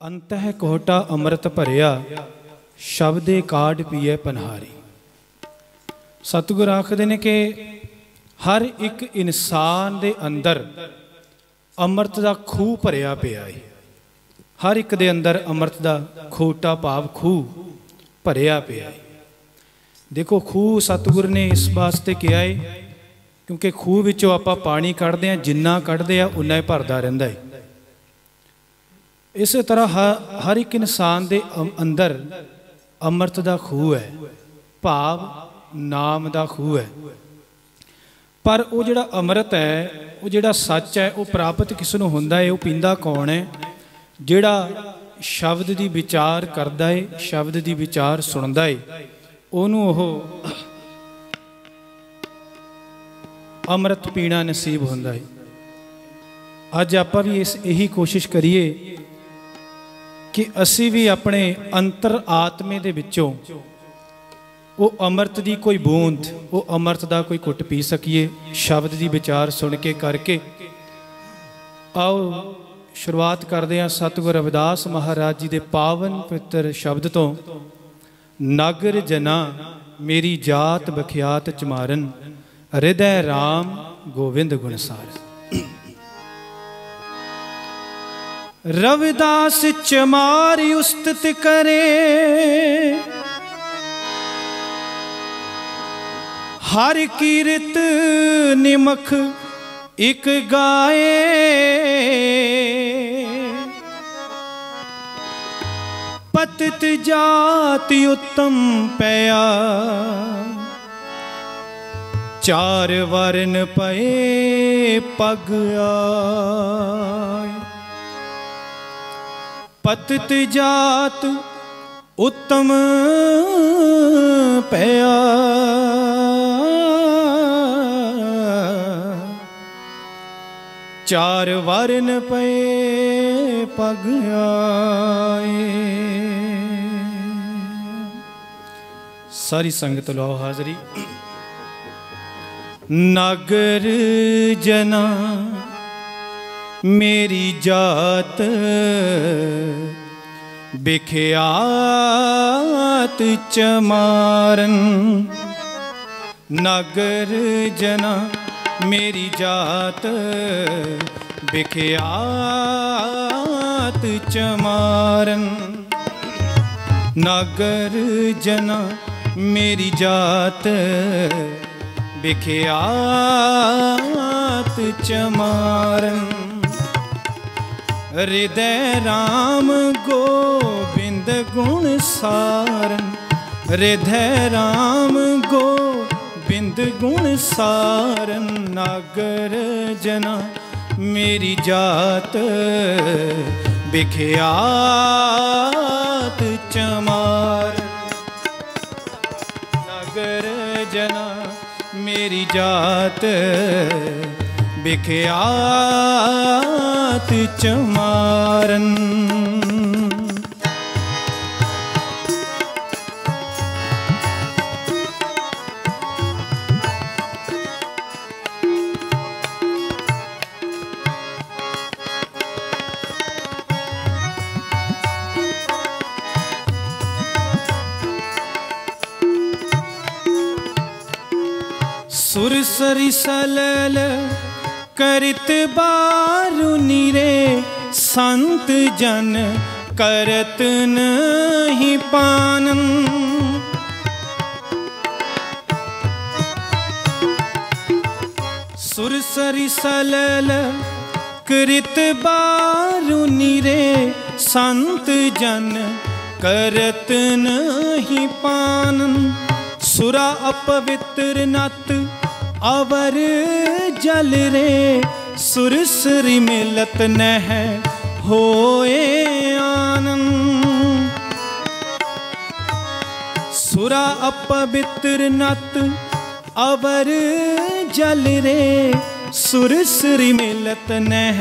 अंतः कोहटा अमृत भरिया शब्दे काढ़ पीए पनहारी। सतगुर आखदे ने कि हर एक इंसान दे अंदर अमृत दा खूह भरिया पिया है। हर एक दे अंदर अमृत दा खोटा भाव खूह भरिया पिया है। देखो खूह सतगुर ने इस वास्ते किया है क्योंकि खूह विचों आपां पानी कढ़दे हैं, जिन्ना कढ़दे आ उन्ना ही भरदा रहिंदा है। इस तरह हर एक इंसान दे अंदर अमृत दा खूह है, भाव नाम दा खूह है। पर वो जिहड़ा अमृत है, वो जिहड़ा सच है, वो प्राप्त किस नूं हुंदा है? वो पींदा कौन है? जिहड़ा शब्द दी विचार करदा है, शब्द दी विचार सुनदा है, ओनूं ओह अमृत पीना नसीब हुंदा है। अज आपां भी यही कोशिश करिए कि असी भी अपने अंतर आत्मे दे विचों वो अमृत दी कोई बूंद, वो अमृत दा कोई घुट पी सकीए, शब्द दी विचार सुन के करके। आओ शुरुआत करते हैं सतगुर रविदास महाराज जी दे पावन पवित्र शब्द तो। नागर जना मेरी जात बखियात चमारन, हृदय राम गोविंद गुणसार। रविदास चमारी उस्तत करे, हर कीरत निमख एक गाए, पतित जाति उत्तम पया, चार वर्ण पए पग आए। पतित जात उत्तम पया, चार वर्ण पे पग आए। सारी संगत लो हाजरी। नागर जना मेरी जात बिख्यात चमारन, नागर जना मेरी जात बिख्यात चमारन, नागर जना मेरी जात बिख्यात चमारन। हृदय राम गोविंद गुण सारन, हृदय राम गोविंद गुण सारन, नागर जना मेरी जात बिख्यात चमारन, नागर जना मेरी जात बिख्यात चमारन। सुर सरी सलल करित बारु नीरे, संत जन करत नहीं पानन, सुर सरी सलल करित बारु नीरे, संत जन करत नहीं पानन। सुरा अपवित्र नत अवर जल रे, सुरसरी मिलत नह होए आनंद। सुरा अपवित्र नत अवर जल रे, सुरसरी मिलत नह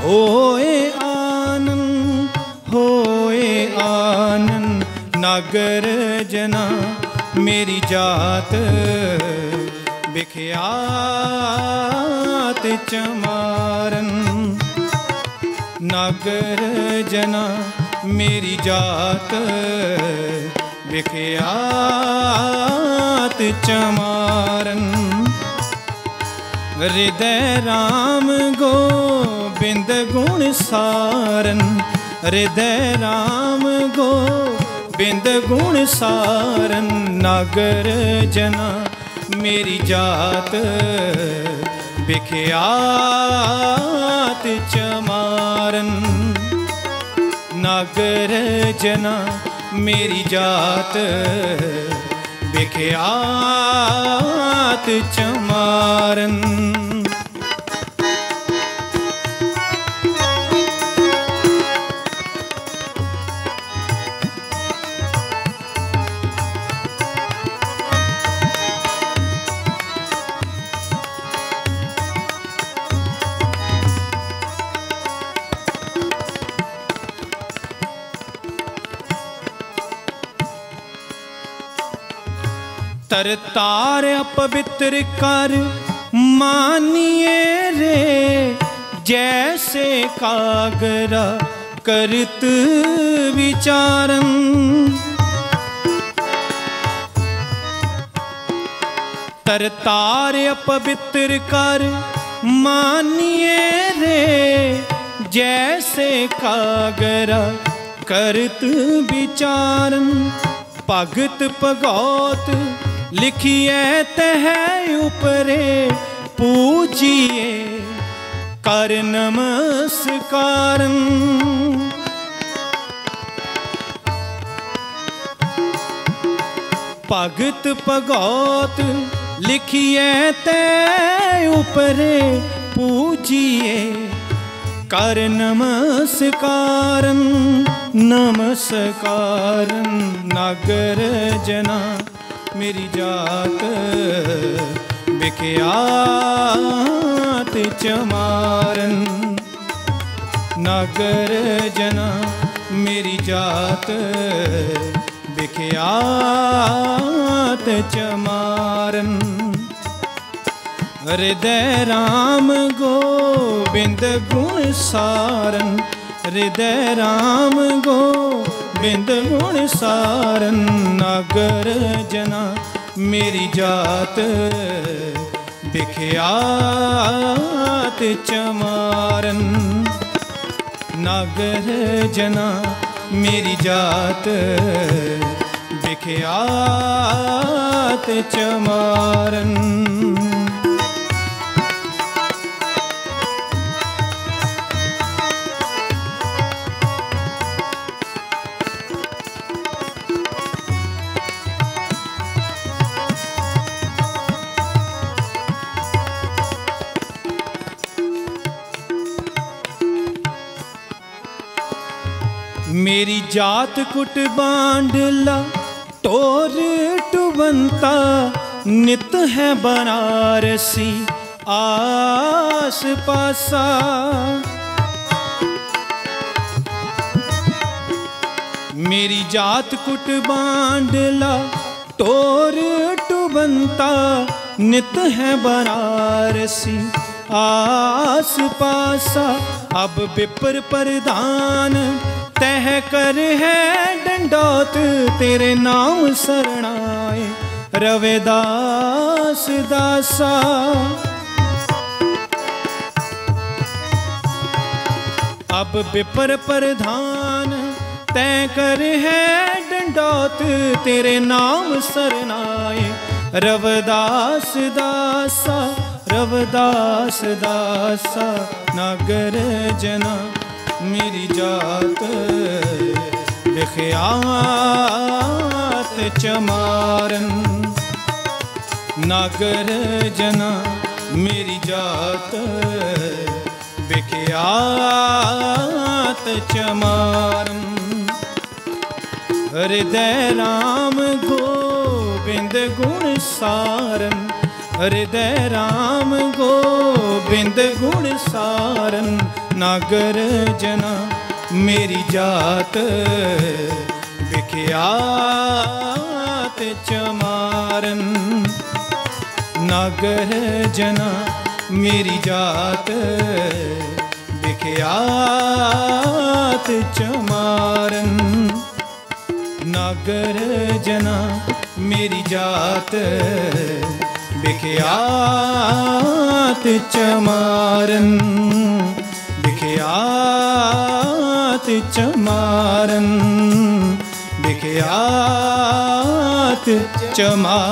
होए आनंद, होए आनंद। नागर जना मेरी जात बिख्यात चमारन, नागर जना मेरी जात विख्यात चमारन। हृदय राम गोबिंद गुण सारन, हृदय राम गोबिंद गुण सारन। नागर जना मेरी जात विख्यात चमारन। नागर जना मेरी जात विख्यात चमारन। तरतार अपवित्र कर मानिए रे, जैसे कागरा करत विचारन। तरतार अपवित्र कर मानिए रे, जैसे कागरा करत विचारन। भगत भगौत लिखिए तह उपरे, पूजिए कर नमस्कारन। भगत भगौत लिखिए तह उपरे, पूजिए कर नमस्कारन। नमस्कारन नागर जना मेरी जात विख्यात चमारन। नागर जना मेरी जात विख्यात चमारन। हृदय राम गोबिंद गुण सारन, हृदय राम गोबिंद गुण सारन। नागर जना मेरी जात विख्यात चमारन। नागर जना मेरी जात विख्यात चमारन। मेरी जात कुट बांडला टोर टुबंता, नित है बनारसी आस पासा। मेरी जात कुट बांडला टोर टुबंता, नित है बनारसी आस पासा। अब विप्र प्रधान तह कर है डंडौत, तेरे नाम शरणाए रविदास दासा। अब विप्र प्रधान तय कर है डंडौत, तेरे नाम शरणाए रविदास दासा। रविदास दासा नागर जना मेरी जात विख्यात चमारन। नागर जना मेरी जात विख्यात चमारन। हृदय राम गोबिंद गुण सारन, हृदय राम गोबिंद गुण सारन। नागर जना मेरी जात विख्यात चमारन। नागर जना मेरी जात विख्यात बिख्यात चमारन। नागर जना मेरी जात बिख्यात चमारन। बिख्यात चमारन। बिख्यात चमारन।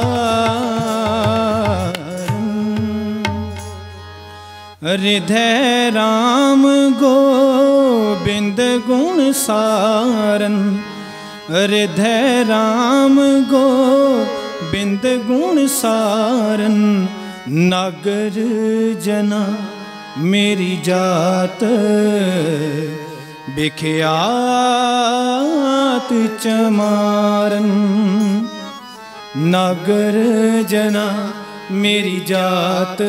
हृदय राम गोबिंद गुण सारन। हृदय राम गोबिंद गुण सारन। नागर जना मेरी जात बिख्यात चमारन। नागर जना मेरी जात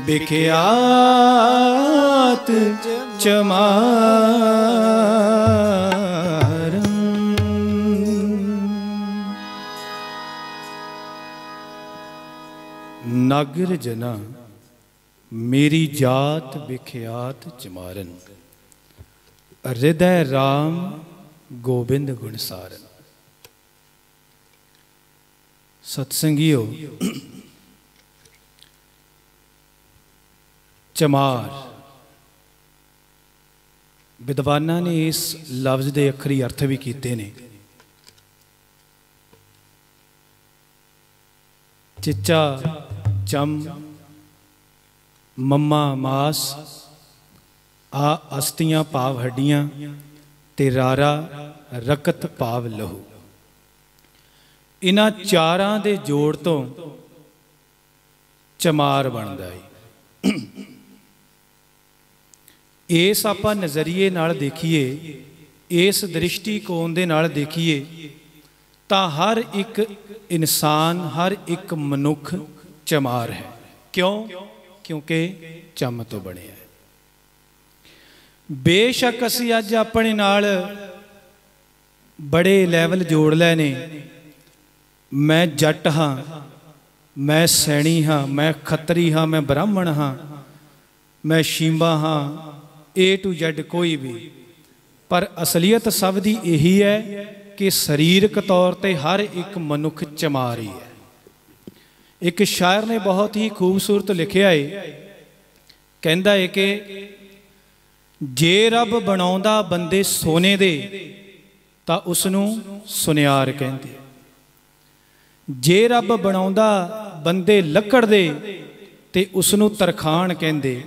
बिख्यात चमारन। नागर जना मेरी जात बिख्यात चमारन। हृदय राम गोबिंद गुण सारन। सत्संगियो, चमार विद्वाना ने इस लफ्ज़ के अखरी अर्थ भी किए ने। चिच्चा चम, मम्मा मास, आ अस्थियां भाव हड्डियां, ते रारा रकत भाव लहू। इन्हां चारां दे जोड़ तो चमार बनदा है। इस आपां नज़रिए नाल देखीए, इस दृष्टिकोण दे नाल देखीए तां हर एक इंसान, हर एक मनुख चमार है। क्यों? क्योंकि चम तो बने है। बेशक असी अज अपने नाल बड़े लैवल जोड़ लेने, मैं जट हाँ, मैं सैनी हाँ, मैं खत्तरी हाँ, मैं ब्राह्मण हाँ, मैं शींबा हाँ, A to Z कोई भी। पर असलीयत सब दी यही है कि सरीरक तौर पर हर एक मनुख चमार ही है। एक शायर ने बहुत ही खूबसूरत लिखिया है, कहंदा है कि जे रब बनाउंदा बंदे सोने दे तां उसनूं सुनियार कहंदे। जे रब बनाउंदा बंदे लकड़ दे ते उसनूं तरखान कहंदे।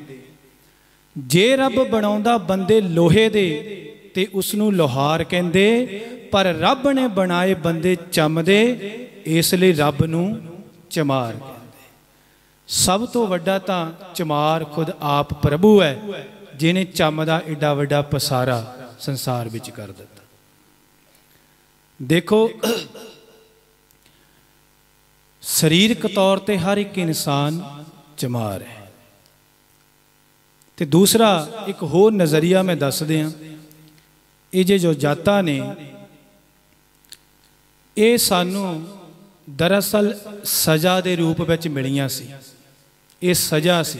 जे रब बनाउंदा बंदे लोहे दे ते उसनूं लोहार कहंदे। पर रब ने बनाए बंदे चम दे, इसलिए रब नूं चमार कहंदे। सब तो वड्डा तां चमार खुद आप प्रभु है, जिन्हें चम दा एडा वड्डा पसारा संसार विच कर दिता। देखो, शरीरक तौर पर हर एक इंसान चमार है। तो दूसरा एक होर नज़रिया मैं दस दियाँ, ये जो जातां ने ये सानू दरअसल सज़ा के रूप में मिलियां सी। ये सज़ा सी,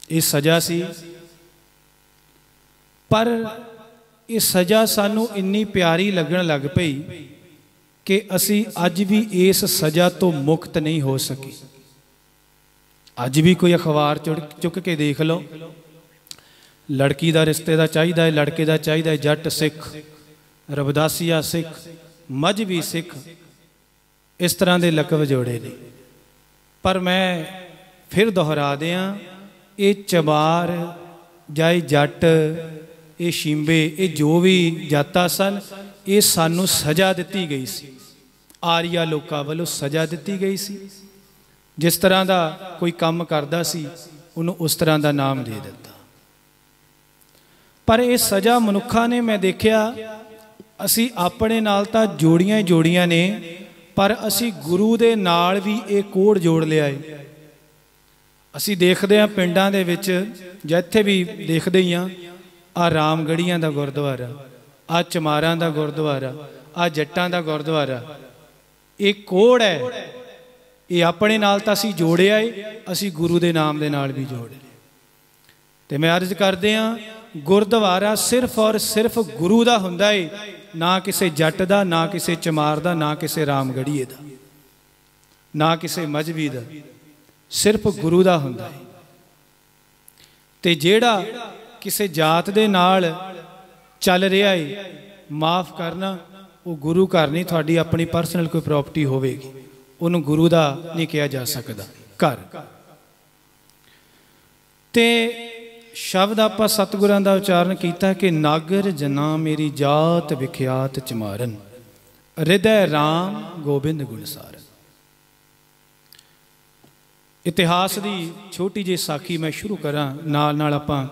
ये सज़ा सी। पर ये सज़ा सानू इन्नी प्यारी लगन लग पई कि असी अज भी इस सज़ा तो मुक्त नहीं हो सके। अज भी कोई अखबार चुक के देख लो, लड़की का रिश्ते का चाहिए है, लड़के का चाहिए है, जट सिख, रविदासिया सिख, मजहबी सिख, इस तरह के लकब जोड़े ने। पर मैं फिर दोहरा दियाँ, ये चमार जाए जट, ये शींबे, ये जो भी जाता सन, ये सानू सज़ा दी गई सी। आरिया लोगों वालों सज़ा दी गई सी। जिस तरह का कोई काम करता सी उन्होंने उस तरह का नाम दे दिता। पर यह सज़ा मनुखा ने, मैं देखा असी अपने नाल तां जोड़ियां जोड़ियां ने, पर असी गुरु दे नाल भी ये कोड़ जोड़ लिया है। असी देखते हैं पिंडां दे विच, जिथे भी देखते ही हाँ, आ रामगढ़ियां दा गुरुद्वारा, आ चमारां दा गुरुद्वारा, आ जट्टां दा गुरुद्वारा, ये कोड़ है। ये अपने नाल तां असी जोड़िया है, असी गुरु दे नाम दे नाल भी जोड़ लिया। तो मैं अर्ज करदे हाँ, गुरुद्वारा सिर्फ और सिर्फ गुरु का हुंदा है, ना किसी जट का, ना किसी चमार का, ना किसी रामगढ़ीए का, ना किसी मजहबी का, सिर्फ गुरु का हुंदा है। ते जेड़ा किसी जात दे नाल चल रहा है, माफ़ करना, वो गुरु घर नहीं, थोड़ी अपनी परसनल कोई प्रॉपर्टी होवेगी, उन्होंने गुरु का नहीं कहा जा सकता घर। ते शब्द आपां सतगुरां दा उच्चारण किया कि नागर जना मेरी जात विख्यात चमारन, हृदय राम गोबिंद गुणसारन। इतिहास की छोटी जी साखी मैं शुरू करा, नाल नाल आपां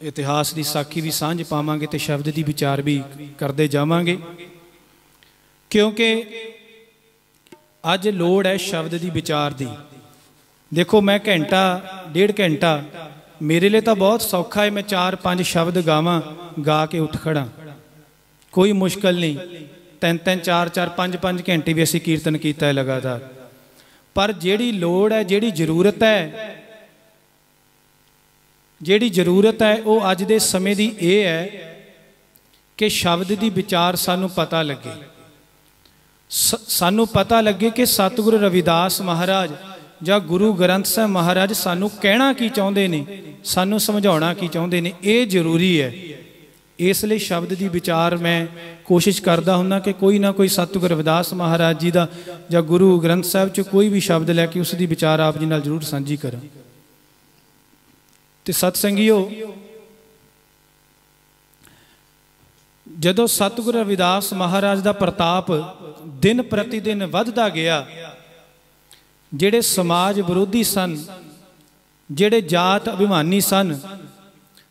इतिहास की साखी भी सांझ पावांगे ते शब्द की विचार भी करते जावांगे, क्योंकि अज लोड़ है शब्द की विचार की। देखो मैं घंटा डेढ़ घंटा मेरे लिए तो बहुत सौखा है, मैं 4-5 शब्द गावां, गा के उठ खड़ा, कोई मुश्किल नहीं। 3-3 4-4 5-5 घंटे भी असीं कीर्तन किया है लगातार। पर जिहड़ी लोड़ है, जिहड़ी जरूरत है, जिहड़ी जरूरत है वो अज दे समय दी ये है कि शब्द की विचार सानू पता लगे, सानू पता लगे कि सतगुरु रविदास महाराज ਜਾਂ गुरु ग्रंथ साहब महाराज सानू कहना की चाहते ने, सानू समझाना की चाहते ने, ये जरूरी है। इसलिए शब्द की विचार मैं कोशिश करता हूँ कि कोई ना कोई सतगुरु रविदास महाराज जी का या गुरु ग्रंथ साहब च कोई भी शब्द लैके उसकी विचार आप जी नाल जरूर साझी करा। तो सतसंगियो, जदों सतगुरु रविदास महाराज का प्रताप दिन प्रतिदिन वधदा गया, ਜਿਹੜੇ समाज विरोधी सन, ਜਿਹੜੇ जात अभिमानी सन,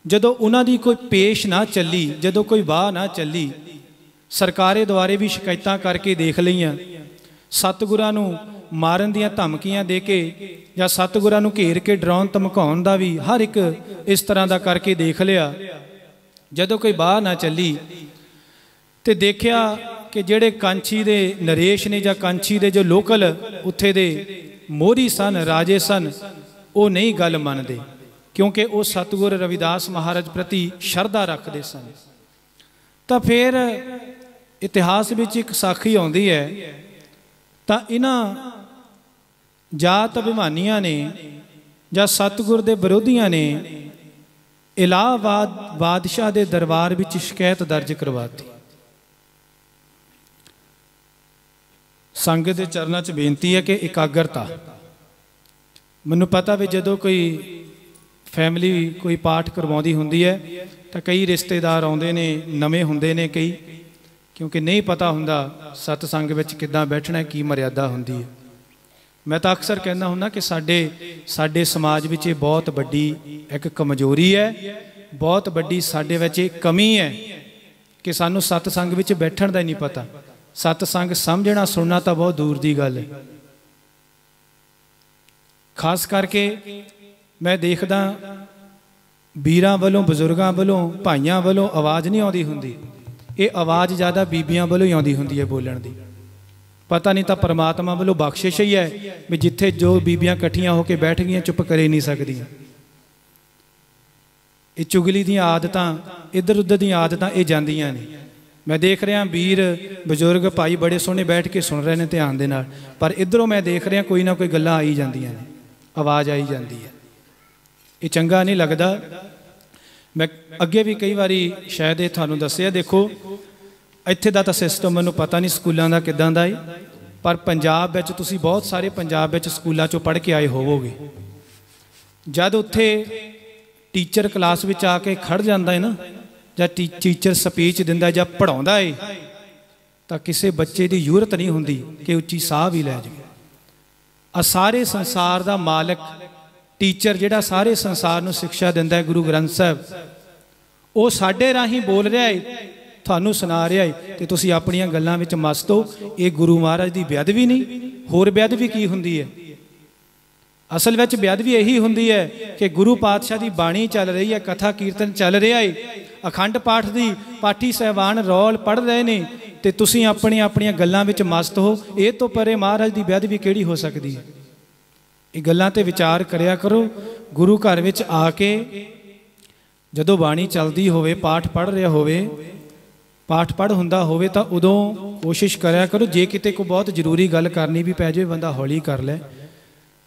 जदों उन्होंने कोई पेश ना चली, जदों कोई वाह ना चली, सरकारे द्वारे भी शिकायत करके देख लिया, सतगुरां नूं मारन दियां धमकियां दे के या सतगुरां नूं घेर के डराउण धमकाउण दा भी हर एक इस तरह का करके देख लिया। जदों कोई वाह ना चली तो देखिया कि जेड़े कांची दे नरेश ने, या कांची दे जो लोकल उत्थे दे मोहरी सन, राजे सन, वो नहीं गल मनते, क्योंकि वो सतगुरु रविदास महाराज प्रति शरधा रखते सन। तो फिर इतिहास विच एक साखी आउंदी है, तो इन्हां जात अभिमानियां ने या सतगुरु दे विरोधियां ने इलाहाबाद बादशाह दे दरबार विच शिकायत दर्ज करवाती। संगत के चरणों च बेनती है कि एकाग्रता। मैनूं पता भी जदों कोई फैमिली कोई पाठ करवाउंदी हुंदी है तो कई रिश्तेदार आउंदे ने, नवे हुंदे ने कई, क्योंकि नहीं पता हुंदा सतसंग विच किद्दां बैठना, की मर्यादा हुंदी है। मैं तो अक्सर कहना हुंदा कि साडे समाज विच बहुत वड्डी एक कमजोरी है, बहुत वड्डी साडे विच कमी है कि सानूं सतसंग विच बैठण दा नहीं पता। सतसंग समझना सुनना तो बहुत दूर की गल है। खास करके मैं देखदा वीरां वालों, बजुर्गों वालों, भाइयों वालों आवाज़ नहीं आती होंगी, ये आवाज़ ज़्यादा बीबियां वालों ही आती होंगी है बोलण दी। पता नहीं तो परमात्मा वालों बख्शिश ही है भी जिथे जो बीबियां इकट्ठियां होकर बैठ गई चुप कर ही नहीं सकदियां। ये चुगली दी आदतां, इधर उधर दी आदतां ये जांदियां ने। मैं देख रहा वीर बजुर्ग भाई बड़े सोहने बैठ के सुन रहे हैं ध्यान दे नाल, पर इधरों मैं देख रहा कोई ना कोई गल्लां आई जांदियां ने, आवाज़ आई जाती है, ये चंगा नहीं लगता। मैं अगे भी कई बारी शायद ये थानू दस्सिया, देखो इत्थे दा तां सिस्टम मैनूं पता नहीं स्कूलों का किदां दा है, पर पंजाब विच तुसीं बहुत सारे पंजाब विच स्कूलों चों पढ़ के आए होवोगे। जद उत्थे टीचर क्लास विच आके खड़ जांदा है ना, ਜਾਂ टीचर स्पीच दिंदा ਜਾਂ पढ़ाउंदा है, तो किसी बच्चे की जरूरत नहीं होंदी कि उच्ची साह भी लै जाए। आ सारे संसार का मालिक टीचर जिहड़ा सारे संसार नूं शिक्षा दिंदा है, गुरु ग्रंथ साहब, वो साडे राही बोल रहा है, थानू सुना रहा है, तो तुसीं अपणियां गल्लां विच मस्त हो। ये गुरु महाराज की बेअदबी नहीं, होर बेअदबी की हुंदी है? असल में बेअदबी यही होंगी है कि गुरु पातशाह की बाणी चल रही है, कथा कीर्तन चल रहा है, अखंड पाठ की पाठी साहबान रौल पढ़ रहे हैं, तो तुसीं अपनी अपनी गल्लां विच मस्त हो। ये तो परे महाराज की बेअदबी किहड़ी हो सकती है? ये गल्लां ते विचार करिया करो। गुरु घर विच आके जदों बाणी चलदी होवे, पाठ पढ़ रहा होवे, पाठ पढ़ हुंदा होवे तां उदों कोशिश करया करो, जे किते कोई बहुत जरूरी गल करनी भी पै जाए बंदा हौली कर लै,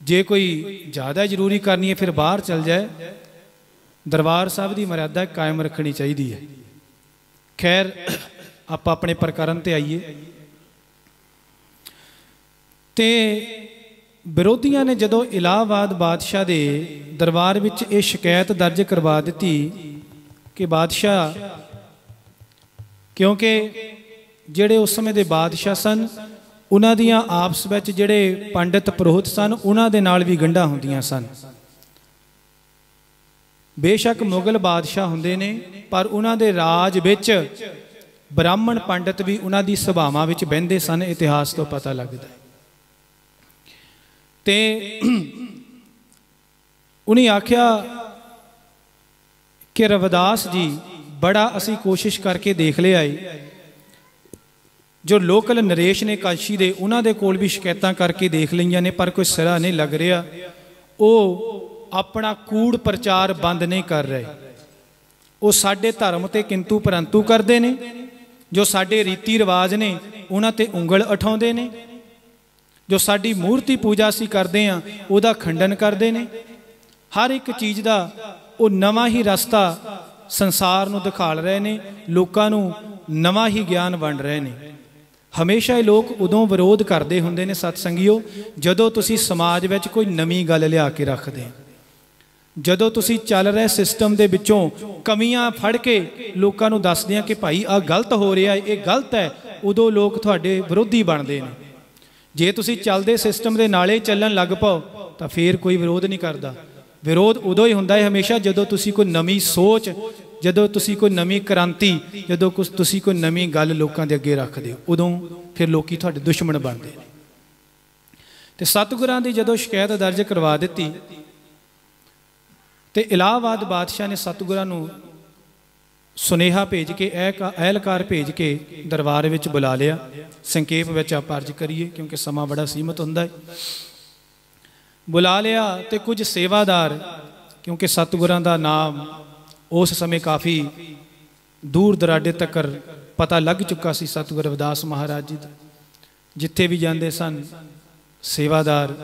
जे कोई ज़्यादा जरूरी करनी है फिर बाहर चल जाए। दरबार साहब की मर्यादा कायम रखनी चाहिए है। खैर आप अपने प्रकरण ते आइए। ते विरोधियों ने जदों इलाहाबाद बादशाह के दरबार विच ये शिकायत दर्ज करवा दी कि बादशाह, क्योंकि जिहड़े उस समय के बादशाह सन उन्हां दियां आपस विच जिहड़े पंडित पुरोहित सन उन्हां दे नाल भी गंढां हुंदियां सन। बेशक मुगल बादशाह हुंदे ने पर उन्हां दे राज विच ब्राह्मण पंडित भी उन्हां दी सभावां विच बहिंदे सन। इतिहास तो पता लगदा है। ते उन्हें आख्या कि रविदास जी बड़ा असी कोशिश करके देख लिया है, जो लोकल नरेश ने काशी दे उन्हां दे कोल भी शिकायतां करके देख लईआं ने पर कोई सिरा नहीं लग रहा। वो अपना कूड़ प्रचार बंद नहीं कर रहे। वो साडे धर्म ते किंतु परंतु करते ने, जो साडे रीति रिवाज ने उन्हां ते उंगल उठाउंदे ने, जो साडी मूर्ति पूजा असी करते हैं उहदा खंडन करते हैं। हर एक चीज़ का वो नवा ही रस्ता संसार नूं दिखाल रहे ने, लोकां नूं नवा ही ज्ञान वंड रहे ने। हमेशा ही लोग उदों विरोध करते होंदे ने सतसंगियो जदों तुसी समाज विच कोई नवी गल लिया के रखदे, जदों तुसी चल रहे सिस्टम दे विचों कमियां फड़ के लोकां नूं दसदे आ कि भाई आ गलत हो रहा है, ये गलत है, उदों लोग तुहाडे विरोधी बनते हैं। जे तुसी चलदे सिस्टम दे नाले चलन लग पाओ तो फिर कोई विरोध नहीं करता। विरोध उदों ही हुंदा है हमेशा जदों तुसी कोई नवी सोच, जदों तुसी कोई नवी क्रांति, जदों कुछ तुसी कोई नवी गल लोकां दे अगे रखदे हो, उदों फिर लोकी तुहाडे दुश्मन बनदे ने। ते सतगुरां दी जदों शिकायत दर्ज करवा दित्ती ते इलाहाबाद बादशाह ने सतगुरां नूं सुनेहा भेज के एहलकार भेज के दरबार विच बुला लिया। संखेप विच आप अर्ज करिए क्योंकि समा बड़ा सीमित हुंदा है। बुला लिया तो कुछ सेवादार, क्योंकि सतगुरां दा नाम उस समय काफ़ी दूर दराडे तक पता लग चुका सी। सतगुर रविदास महाराज जी दा जिथे भी जाते सन सेवादार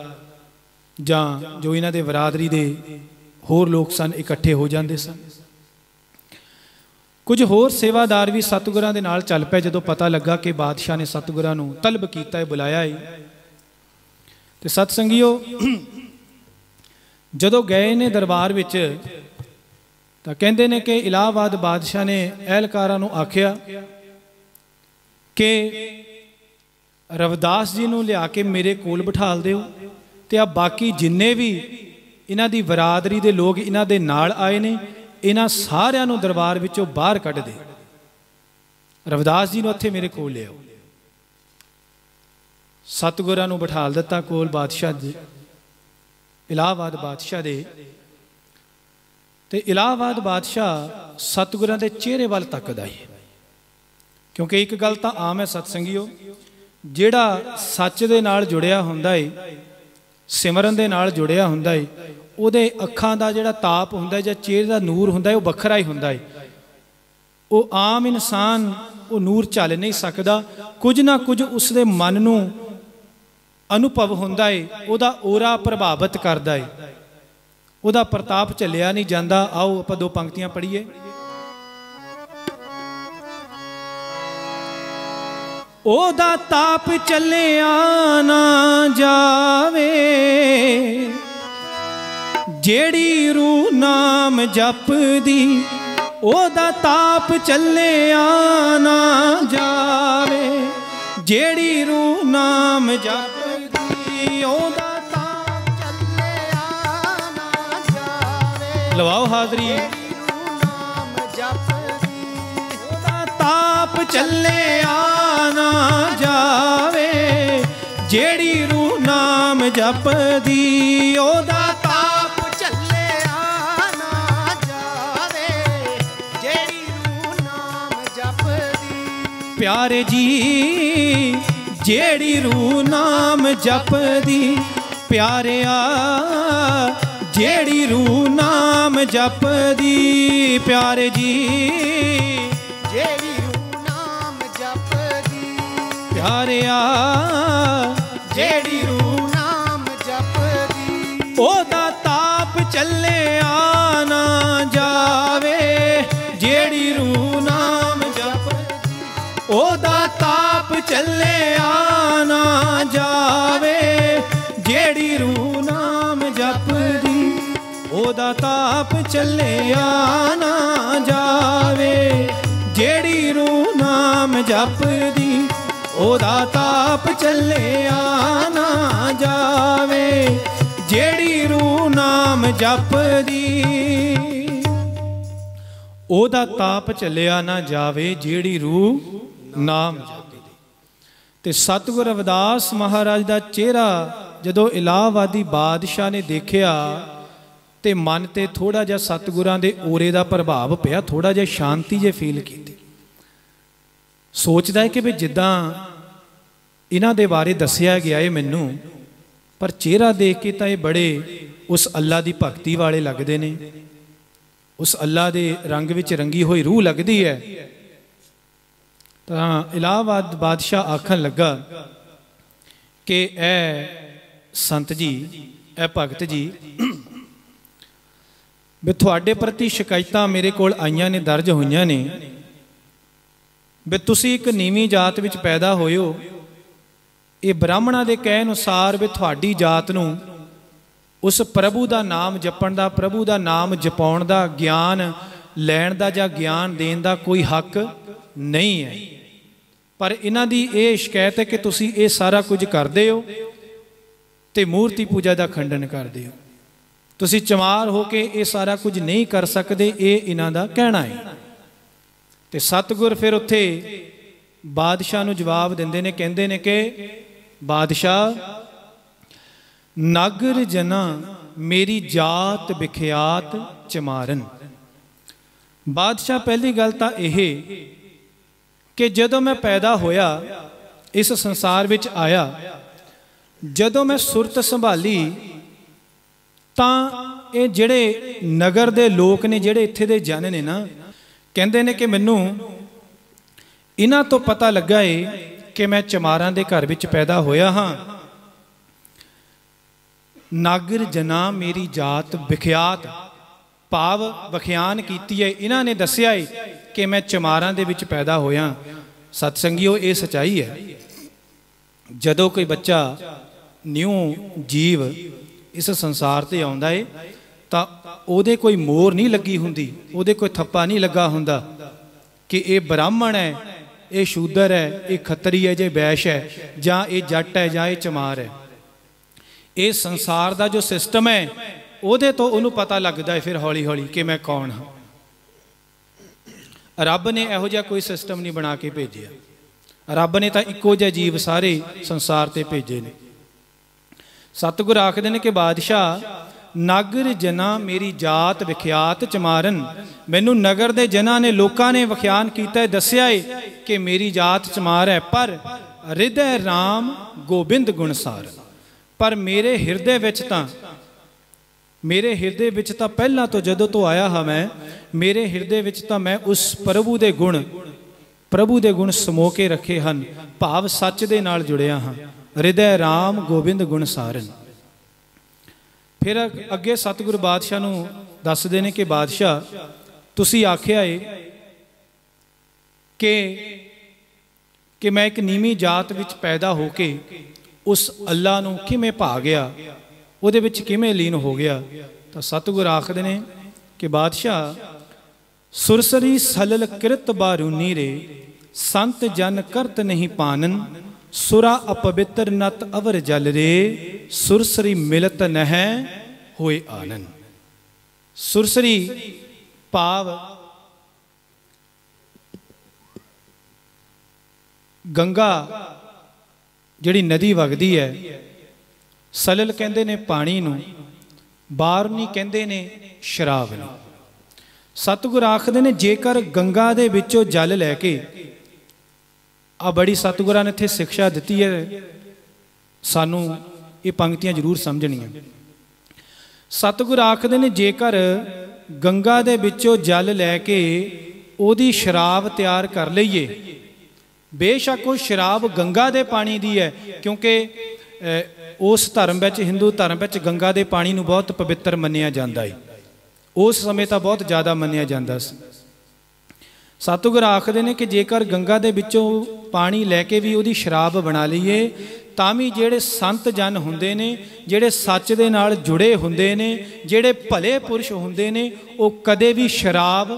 जां जो इन्हां दे बरादरी दे होर लोग सन इकट्ठे हो जाते सन। कुछ होर सेवादार भी सतगुरां दे नाल चल पे जदों पता लगा कि बादशाह ने सतगुरां नूं तलब कीता है, बुलाया है। तो सतसंगियो जदों गए ने दरबार विच तो कहते हैं कि इलाहाबाद बादशाह ने एहलकारां नूं आख्या कि रविदास जी नूं लिया के मेरे कोल बिठाल दिओ ते आ बाकी जिन्ने भी इन्हां दी बरादरी दे लोग इन्हां दे नाल आए ने इन्हां सारिआं नूं दरबार विचों बाहर कढ दे। रविदास जी नूं इत्थे मेरे कोल लिआओ। सतगुरां नूं बिठाल दिता कोल बादशाह दे, इलाहाबाद बादशाह दे। ते इलाहाबाद बादशाह सतगुरां दे चेहरे वाल तकदा है, क्योंकि एक गल तां आम है सतसंगियो, जिहड़ा सच दे नाल जुड़िया हुंदा है, सिमरन दे नाल जुड़िया हुंदा है, उहदे अखां दा जिहड़ा ताप हुंदा है जां चेहरे दा नूर हुंदा है, वो वखरा ही हुंदा है। वो आम इंसान वो नूर झल नहीं सकदा। कुछ ना कुछ उसदे मन नूं अनुभव हुंदा है, उहदा ओरा प्रभावित करदा है, उहदा प्रताप झलिया नहीं जांदा। आओ आपां दो पंक्तियां पढ़ीए। ओदा ताप चलिया ना जावे, जेड़ी रूह नाम जपदी, ओदा ताप चलिया ना जावे, जेड़ी रूह नाम जपदी, ओदा ताप चलिया ना जावे। लवाओ हाजरी। ताप चलिया ना जावे, जेड़ी रूह नाम जपदी, ओदा ताप चलिया ना जावे, जेड़ी रूह नाम जपदी। प्यारे जी जेड़ी रूह नाम जपदी, प्यारिया जेड़ी रूह नाम नाम जपदी प्यारे जी, जेड़ी रूह नाम जपदी प्यारिया, जेड़ी रूह नाम जपदी ओदा ताप चले आना जावे, जेड़ी रूह नाम जपदी, ओदा ताप चले आना जावे, जेड़ी रूह नाम जपदी, ओदा ताप चले आना जावे, जेड़ी रूह नाम जपदी, ओदा ताप चले आना जावे, जेड़ी रूह नाम जपदी, ओदा ताप चलिया ना जावे, जेड़ी रूह नाम जपदी। ते सतगुर रविदास महाराज दा चेहरा जदों इलाहाबादी बादशाह ने देखिया ते मन ते थोड़ा जिहा सतगुरां दे ओरे दा प्रभाव पिया, थोड़ा जिहा शांति जे फील की। सोचदा है कि भी जिद्दां इन्हां दे बारे दसिया गया है मैनू, पर चेहरा देख के तां ये बड़े उस अल्लाह दी भगती वाले लगदे ने, उस अल्लाह दे रंग विच रंगी हुई रूह लगदी है। तां इलाहाबाद बादशाह आखन लगा कि ऐ संत जी, ऐ भगत जी, भी तुहाडे प्रति शिकायतां मेरे कोल आईयां ने, दर्ज होईयां ने, भी तुसी एक नीवीं जात विच पैदा होए हो। ये ब्राह्मणां दे कहे अनुसार भी तुहाडी जात नूं उस प्रभु दा नाम जपण दा, प्रभु दा नाम जपाउण दा, ज्ञान लैण दा जां ज्ञान देण दा कोई हक नहीं है। पर इन्हां दी ये शिकायत है कि तुसी ये सारा कुछ करदे हो ते मूर्ति पूजा दा खंडन करदे हो, तुसी चमार हो के ये सारा कुछ नहीं कर सकते, ये इन्हां दा कहना है। ते सतगुर फिर उत्थे बादशाह नूं जवाब दिंदे ने, कहंदे ने कि बादशाह, नागर जना मेरी जात विख्यात चमारन। बादशाह पहली गल तां यह कि जदों मैं पैदा होया, इस संसार विच आया, जदों मैं सुरत संभाली तां ये जिहड़े नगर दे लोक ने, जिहड़े इत्थे दे जन ने ना, कहंदे ने कि मैनू इन्हां तो पता लगा है कि मैं चमारां दे घर विच पैदा होया हाँ। नागर जना मेरी जात विख्यात, भाव वख्यान कीती है, इन्हां ने दस्सिया है कि मैं चमारां दे विच पैदा होया। सतसंगियो, ये सच्चाई है। जदों कोई बच्चा न्यू जीव इस संसार ते आउंदा है तां ओहदे कोई मोर नहीं लगी हुंदी, ओहदे कोई थप्पा नहीं लगा हुंदा कि ये ब्राह्मण है, ये शूदर है, ये खत्तरी है, जे वैश है, जां ये जट है, जां ये चमार है। ये संसार का जो सिस्टम है उहदे तो उन्होंने पता लगता है फिर हौली हौली कि मैं कौन हाँ। रब ने इहो जिहा कोई सिस्टम नहीं बना के भेजिया, रब ने तो इक्को जिहा जीव सारे संसार ते भेजे ने। सतगुर आखदे ने कि बादशाह, नागर जना मेरी जात विख्यात चमारन, मैनू नगर दे जना ने, लोकां ने वख्यान कीता है, दस्सिया है कि मेरी जात चमार है, पर हृदय राम गोबिंद गुणसार। पर मेरे हृदय विच तां, मेरे हृदय विच तां पहला तो जदों तो आया हाँ मैं, मेरे हृदय विच तां मैं उस प्रभु दे गुण समो के रखे हन, भाव सच दे नाल जुड़िया हाँ। हृदय राम गोबिंद गुण सारन। फिर अगे सतगुरु बादशाह नूं दसदे ने कि बादशाह, तुसी आख्या है कि मैं एक नीवी जात विच पैदा होके उस अल्लाह नूं किवें भा गया, उहदे विच किवें लीन हो गया। तो सतगुर आखदे ने कि बादशाह, सुरसरी सलल कृत बारूनी रे, संत जन करत नहीं पानन, सुरा अपवित्र नत अवर जल रे, सुरसरी मिलत नह होए आनन। सुरसरी भाव गंगा जिहड़ी नदी वगदी है, सलल कहंदे ने पानी नूं, बारूनी कहंदे ने शराब नूं। सतगुर आखदे ने जेकर गंगा दे विचों जल लैके, आ बड़ी सतगुरां ने इत्थे शिक्षा दित्ती है, सानू ये पंक्तियां जरूर समझणियां। सतगुर आखदे ने जेकर गंगा दे विचों जल लैके ओदी शराब तैयार कर लईए, बेशक वो शराब गंगा दे पानी दी है, क्योंकि उस धर्म विच हिंदू धर्म विच गंगा दे पानी नूं बहुत पवित्र मन्निया जांदा है। उस समय तो बहुत ज़्यादा मन्निया जांदा सी। सतगुर आखदे ने कि जेकर गंगा दे विचों पानी लैके भी उहदी शराब बना लईए तां भी जिहड़े संत जन हुंदे ने, जिहड़े सच दे नाल जुड़े हुंदे ने, जिहड़े भले पुरुष हुंदे ने, वो कदे भी शराब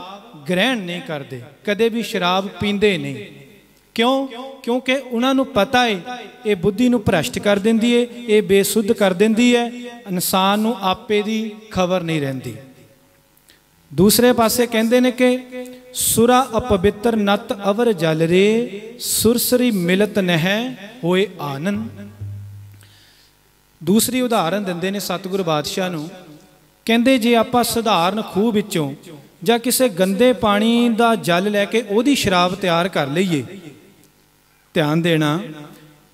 ग्रहण नहीं करते, कदे भी शराब पींदे नहीं। क्यों? क्योंकि उन्होंने पता है ये बुद्धि नूं भ्रष्ट कर देंदी है, ये बेसुध कर देंदी है, इंसान नूं आपे दी खबर नहीं रहिंदी। दूसरे पासे कहंदे ने कि सुरा अपवित्र नत अवर जल रे, सुरसरी मिलत नह होए आनंद। दूसरी उदाहरण दिंदे ने सतगुरु बादशाह नूं, कहंदे जे आपां सधारण खूह विचों जां किसी गंदे पानी दा जल लैके ओहदी शराब तैयार कर लईए। ध्यान देना,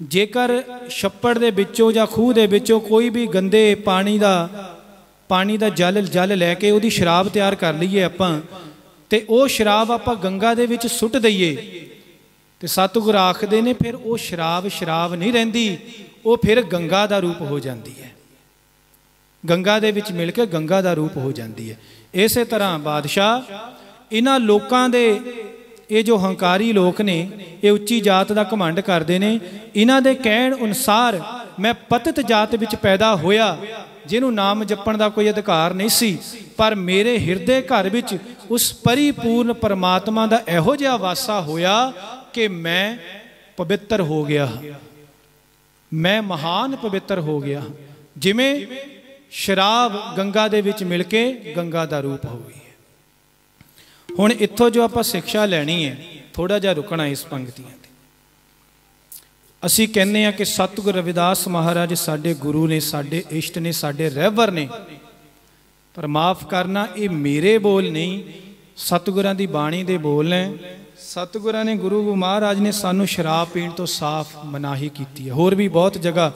जेकर छप्पड़ दे विचों जां खूह दे विचों कोई भी गंदे पानी दा जल लैके ओहदी शराब तैयार कर लईए आपां, ते वो शराब आपां गंगा दे विच सुट दईए, ते सतगुर आखदे ने फिर वो शराब नहीं रहिंदी, वो फिर गंगा दा रूप हो जाती है, गंगा दे विच मिल के गंगा दा रूप हो जाती है। इसे तरह बादशाह इन्हां लोकां दे ये जो हंकारी लोग ने, ये उच्ची जात का घमंड करते हैं। इन्हां दे कहण अनुसार मैं पतित जात विच पैदा होया, जिन्हों नाम जपण का कोई अधिकार नहीं सी, पर मेरे हिरदे घर विच उस परिपूर्ण परमात्मा का इहो जिहा वासा होया कि मैं पवित्र हो गया, मैं महान पवित्र हो गया, जिमें शराब गंगा दे विच मिल के गंगा का रूप हो गई है। हुण इत्थों जो आपां शिक्षा लैनी है, थोड़ा जिहा रुकना इस पंक्तियां ते। असीं कहने कि सतगुर रविदास महाराज साडे गुरु ने, साडे इष्ट ने, साडे रहबर ने, पर माफ़ करना ये मेरे बोल नहीं, सतगुरां दी बाणी दे बोल हैं। सतगुरां ने, गुरु महाराज ने सानू शराब पीण तो साफ मनाही कीती है। होर भी बहुत जगह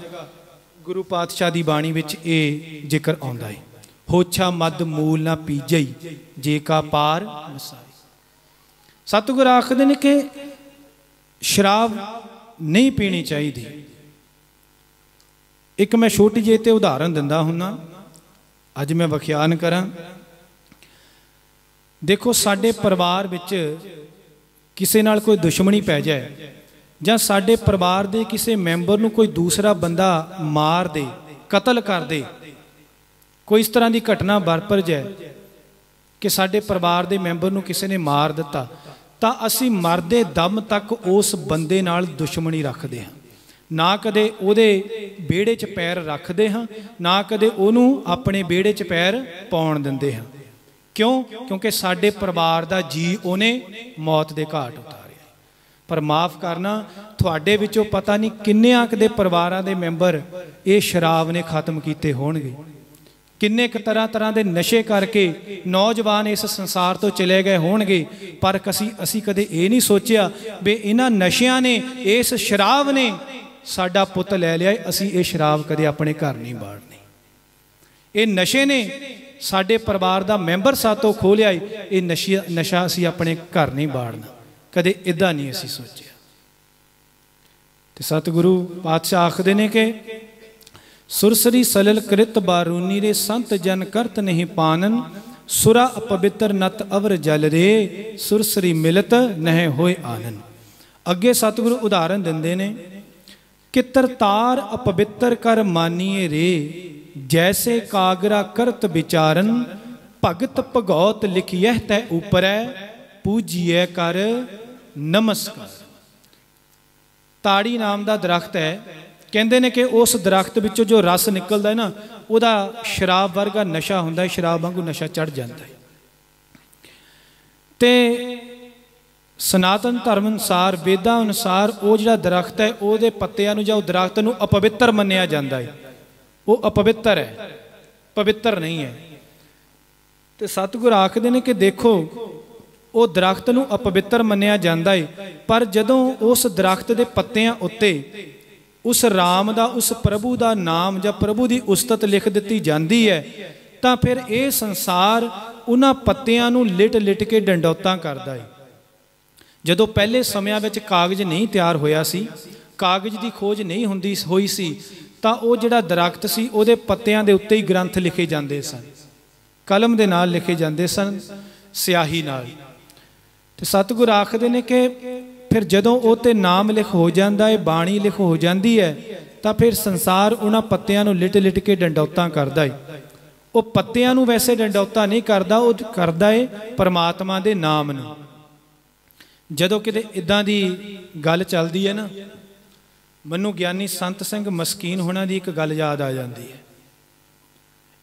गुरु पातशाह की बाणी विच ये जिक्र आउंदा है, होछा मद मूल ना पीजई जे का पार नसाई। सतगुर आखदे ने कि शराब नहीं पीनी चाहिए। एक मैं छोटी जी ते उदाहरण दिंदा हुन्ना, अज मैं व्याख्यान करा। देखो साडे परिवार विच किसी नाल कोई दुश्मनी पै जाए, जां साडे परिवार दे किसी मैंबर नूं कोई दूसरा बंदा मार दे, कतल कर दे, कोई इस तरह की घटना वापर जाए कि साडे परिवार के मैंबर नूं किसी ने मार दिता, तो असी मरदे दम तक उस बंदे नाल दुश्मनी रखते हैं, ना कदे उहदे बेड़े च पैर रखते हाँ, ना कदे उहनूं अपने बेड़े च पैर पाउण दिंदे हाँ। क्यों? क्योंकि साडे परिवार का जी उहने मौत के घाट उतारिया। पर माफ़ करना, तुहाडे विचों पता नहीं किन्नियां कदे परिवारां दे मैंबर ये शराब ने खत्म कीते होणगे, किन्ने क तरह तरह के नशे करके नौजवान इस संसार तो चले गए होणगे, पर असी कदे ये नहीं सोचिया भी इन्हां नशियां ने, इस शराब ने साडा पुत लै लिया, असी ये शराब कदे अपने घर नहीं बाड़नी, ये नशे ने साडे परिवार का मैंबर सातों खो लिया, ये नशा असी अपने घर नहीं बाड़ना, कदे इदां नहीं असी सोचिया। ते सतगुरु पातशाह आखदे ने कि सुरसरी सलल कृत बारूनी रे, संत जन करत नहीं पानन, सुरा अपवित्र नत अवर जल रे, सुरसरी मिलत नह होए आनन। अगे सतगुरु उदाहरण दिंदे ने कि तरतार अपवित्र कर मानिए रे, जैसे कागरा करत विचारन, भगत भगौत लिखियह तै ऊपरै, पूजिए कर नमस्कार। ताड़ी नाम का दरख्त है, कहते हैं कि उस दरख्त विचों जो रस निकलता है ना, वह शराब वर्गा नशा होंदा है, शराब वांगू नशा चढ़ जाता है। ते सनातन धर्म अनुसार, वेदां अनुसार वो जिहड़ा दरख्त है, वो पत्तियां जां दरख्त नूं अपवित्र मन्निया जाता है, वो अपवित्र है, पवित्र नहीं है। तो सतगुर आखदे ने कि देखो वो दरख्त नूं अपवित्र मन्निया जाता है, पर जदों उस दरख्त के पत्तियां उत्ते उस राम का, उस प्रभु का नाम या प्रभु की उस्तत लिख दी जाती है, तो फिर ये संसार उन्हां पत्तियां नूं लिट लिट के डंडौतां करदा है। जदों पहले समयां विच कागज़ नहीं तैयार होया सी, कागज़ की खोज नहीं हुंदी होई सी, तां ओह जिहड़ा दरख्त सी उहदे पत्तियां दे उत्ते ही ग्रंथ लिखे जांदे सन, कलम दे नाल लिखे जांदे सन, स्याही नाल। ते सतगुर आखदे ने कि फिर जदों ओह ते नाम लिख हो जाता है, बाणी लिख हो जाती है, तो फिर संसार उन्हां पत्तियां नूं लिट लिट के डंडौतां करदा है। वो पत्तियां नूं वैसे डंडौता नहीं करदा, वो करदा है परमात्मा दे नाम नूं। जदों किते इदां दी गल चलदी है ना, मैनूं ज्ञानी संत सिंह मस्कीन होना दी एक गल याद आ जाती है।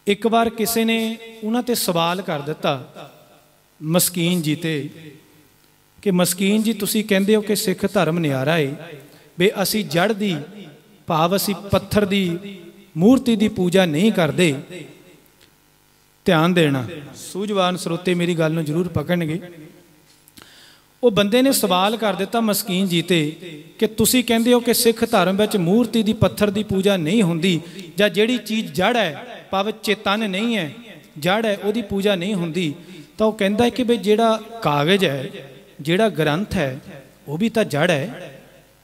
एक बार किसी ने उन्हां ते सवाल कर दिता मस्कीन जी ते कि मस्कीन जी तुसी कहंदे हो कि सिख धर्म न्यारा है, बे असी जड़ दी भाव असी पत्थर दी मूर्ति दी पूजा नहीं करते। ध्यान देना, सूझवान स्रोते मेरी गल नूं जरूर पकड़नगे। वो बंदे ने सवाल कर दिता मस्कीन जी ते कि तुसी कहंदे हो कि सिख धर्म विच मूर्ति दी पत्थर दी पूजा नहीं हुंदी, जां जिहड़ी चीज़ जड़ है भाव चेतन नहीं है, जड़ है उहदी पूजा नहीं हुंदी। तो वह कहंदा है कि बई जिहड़ा कागज़ है, जिहड़ा ग्रंथ है, वह भी तो जड़ है,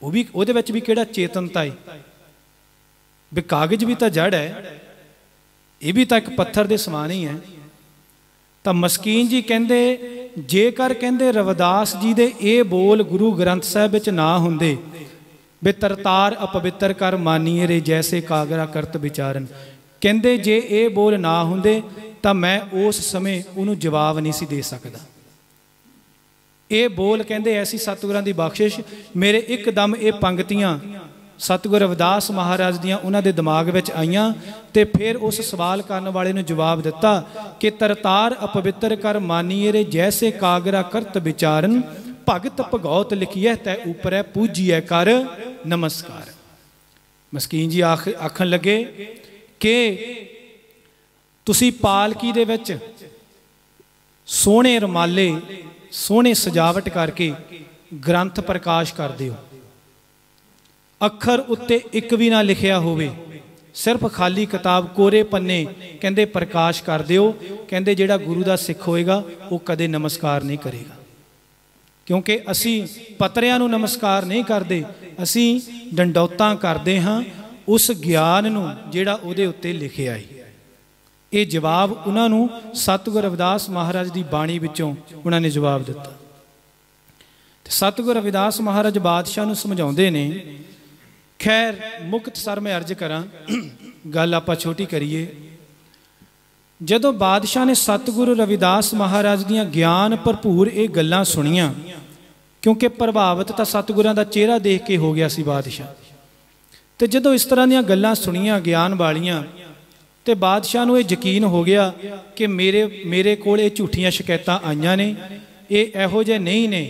वह भी उहदे विच भी किहड़ा चेतनता है, भी कागज़ भी तो जड़ है, ये भी तो एक पत्थर दे समान ही है। तो मस्कीन जी कहंदे जेकर कहंदे रविदास जी दे ये बोल गुरु ग्रंथ साहिब विच ना हुंदे, बे तरतार अपवित्र कर मानीए रे जैसे कागरा करत विचारन, कहंदे जे ये बोल ना हुंदे तो मैं उस समय उन्होंने जवाब नहीं सी दे सकदा। ये बोल कहंदे ऐसी सतगुरां दी बख्शिश मेरे एकदम ये पंक्तियां सतगुर रविदास महाराज दियां उन्हां दे दिमाग विच आईयां ते फिर उस सवाल करने वाले ने जवाब दिता कि तरतार अपवित्र कर मानीए रे जैसे कागरा करत विचारन, भगत भगौत लिखिए तै ऊपर पूजिए कर नमस्कार। मस्कीन जी आखन लगे कि तुसी पालकी दे विच सोहणे रमाले सोहणे सजावट करके ग्रंथ प्रकाश करदे हो, अखर उत्ते एक भी ना लिखिया होवे, सिर्फ खाली किताब कोरे पन्ने कहंदे प्रकाश कर दिओ। कहंदे जिहड़ा गुरु दा सिख होएगा वो कदे नमस्कार नहीं करेगा, क्योंकि असी पतरियां नूं नमस्कार नहीं करते, असी डंडौतां करते हाँ उस ज्ञान नूं जिहड़ा उहदे उत्ते लिखिया है। ये जवाब उन्होंने सतगुर रविदास महाराज की बाणी विचों उन्होंने जवाब दिता। सतगुर रविदास महाराज बादशाह नूं समझाउंदे ने। खैर मुक्तसर मैं अर्ज करा, गल आपां छोटी करिए। जदों बादशाह ने सतगुरु रविदास महाराज दियां ज्ञान भरपूर ये गल्लां सुनियां, क्योंकि प्रभावित तो सतगुरां दा चेहरा देख के हो गया सी बादशाह, तो जदों इस तरह दीयां गल्लां सुनियां ज्ञान वालियां, तो बादशाह नूं ये यकीन हो गया कि मेरे कोल ये झूठियां शिकायतां आईयां ने, ये इहो जिहे नहीं ने,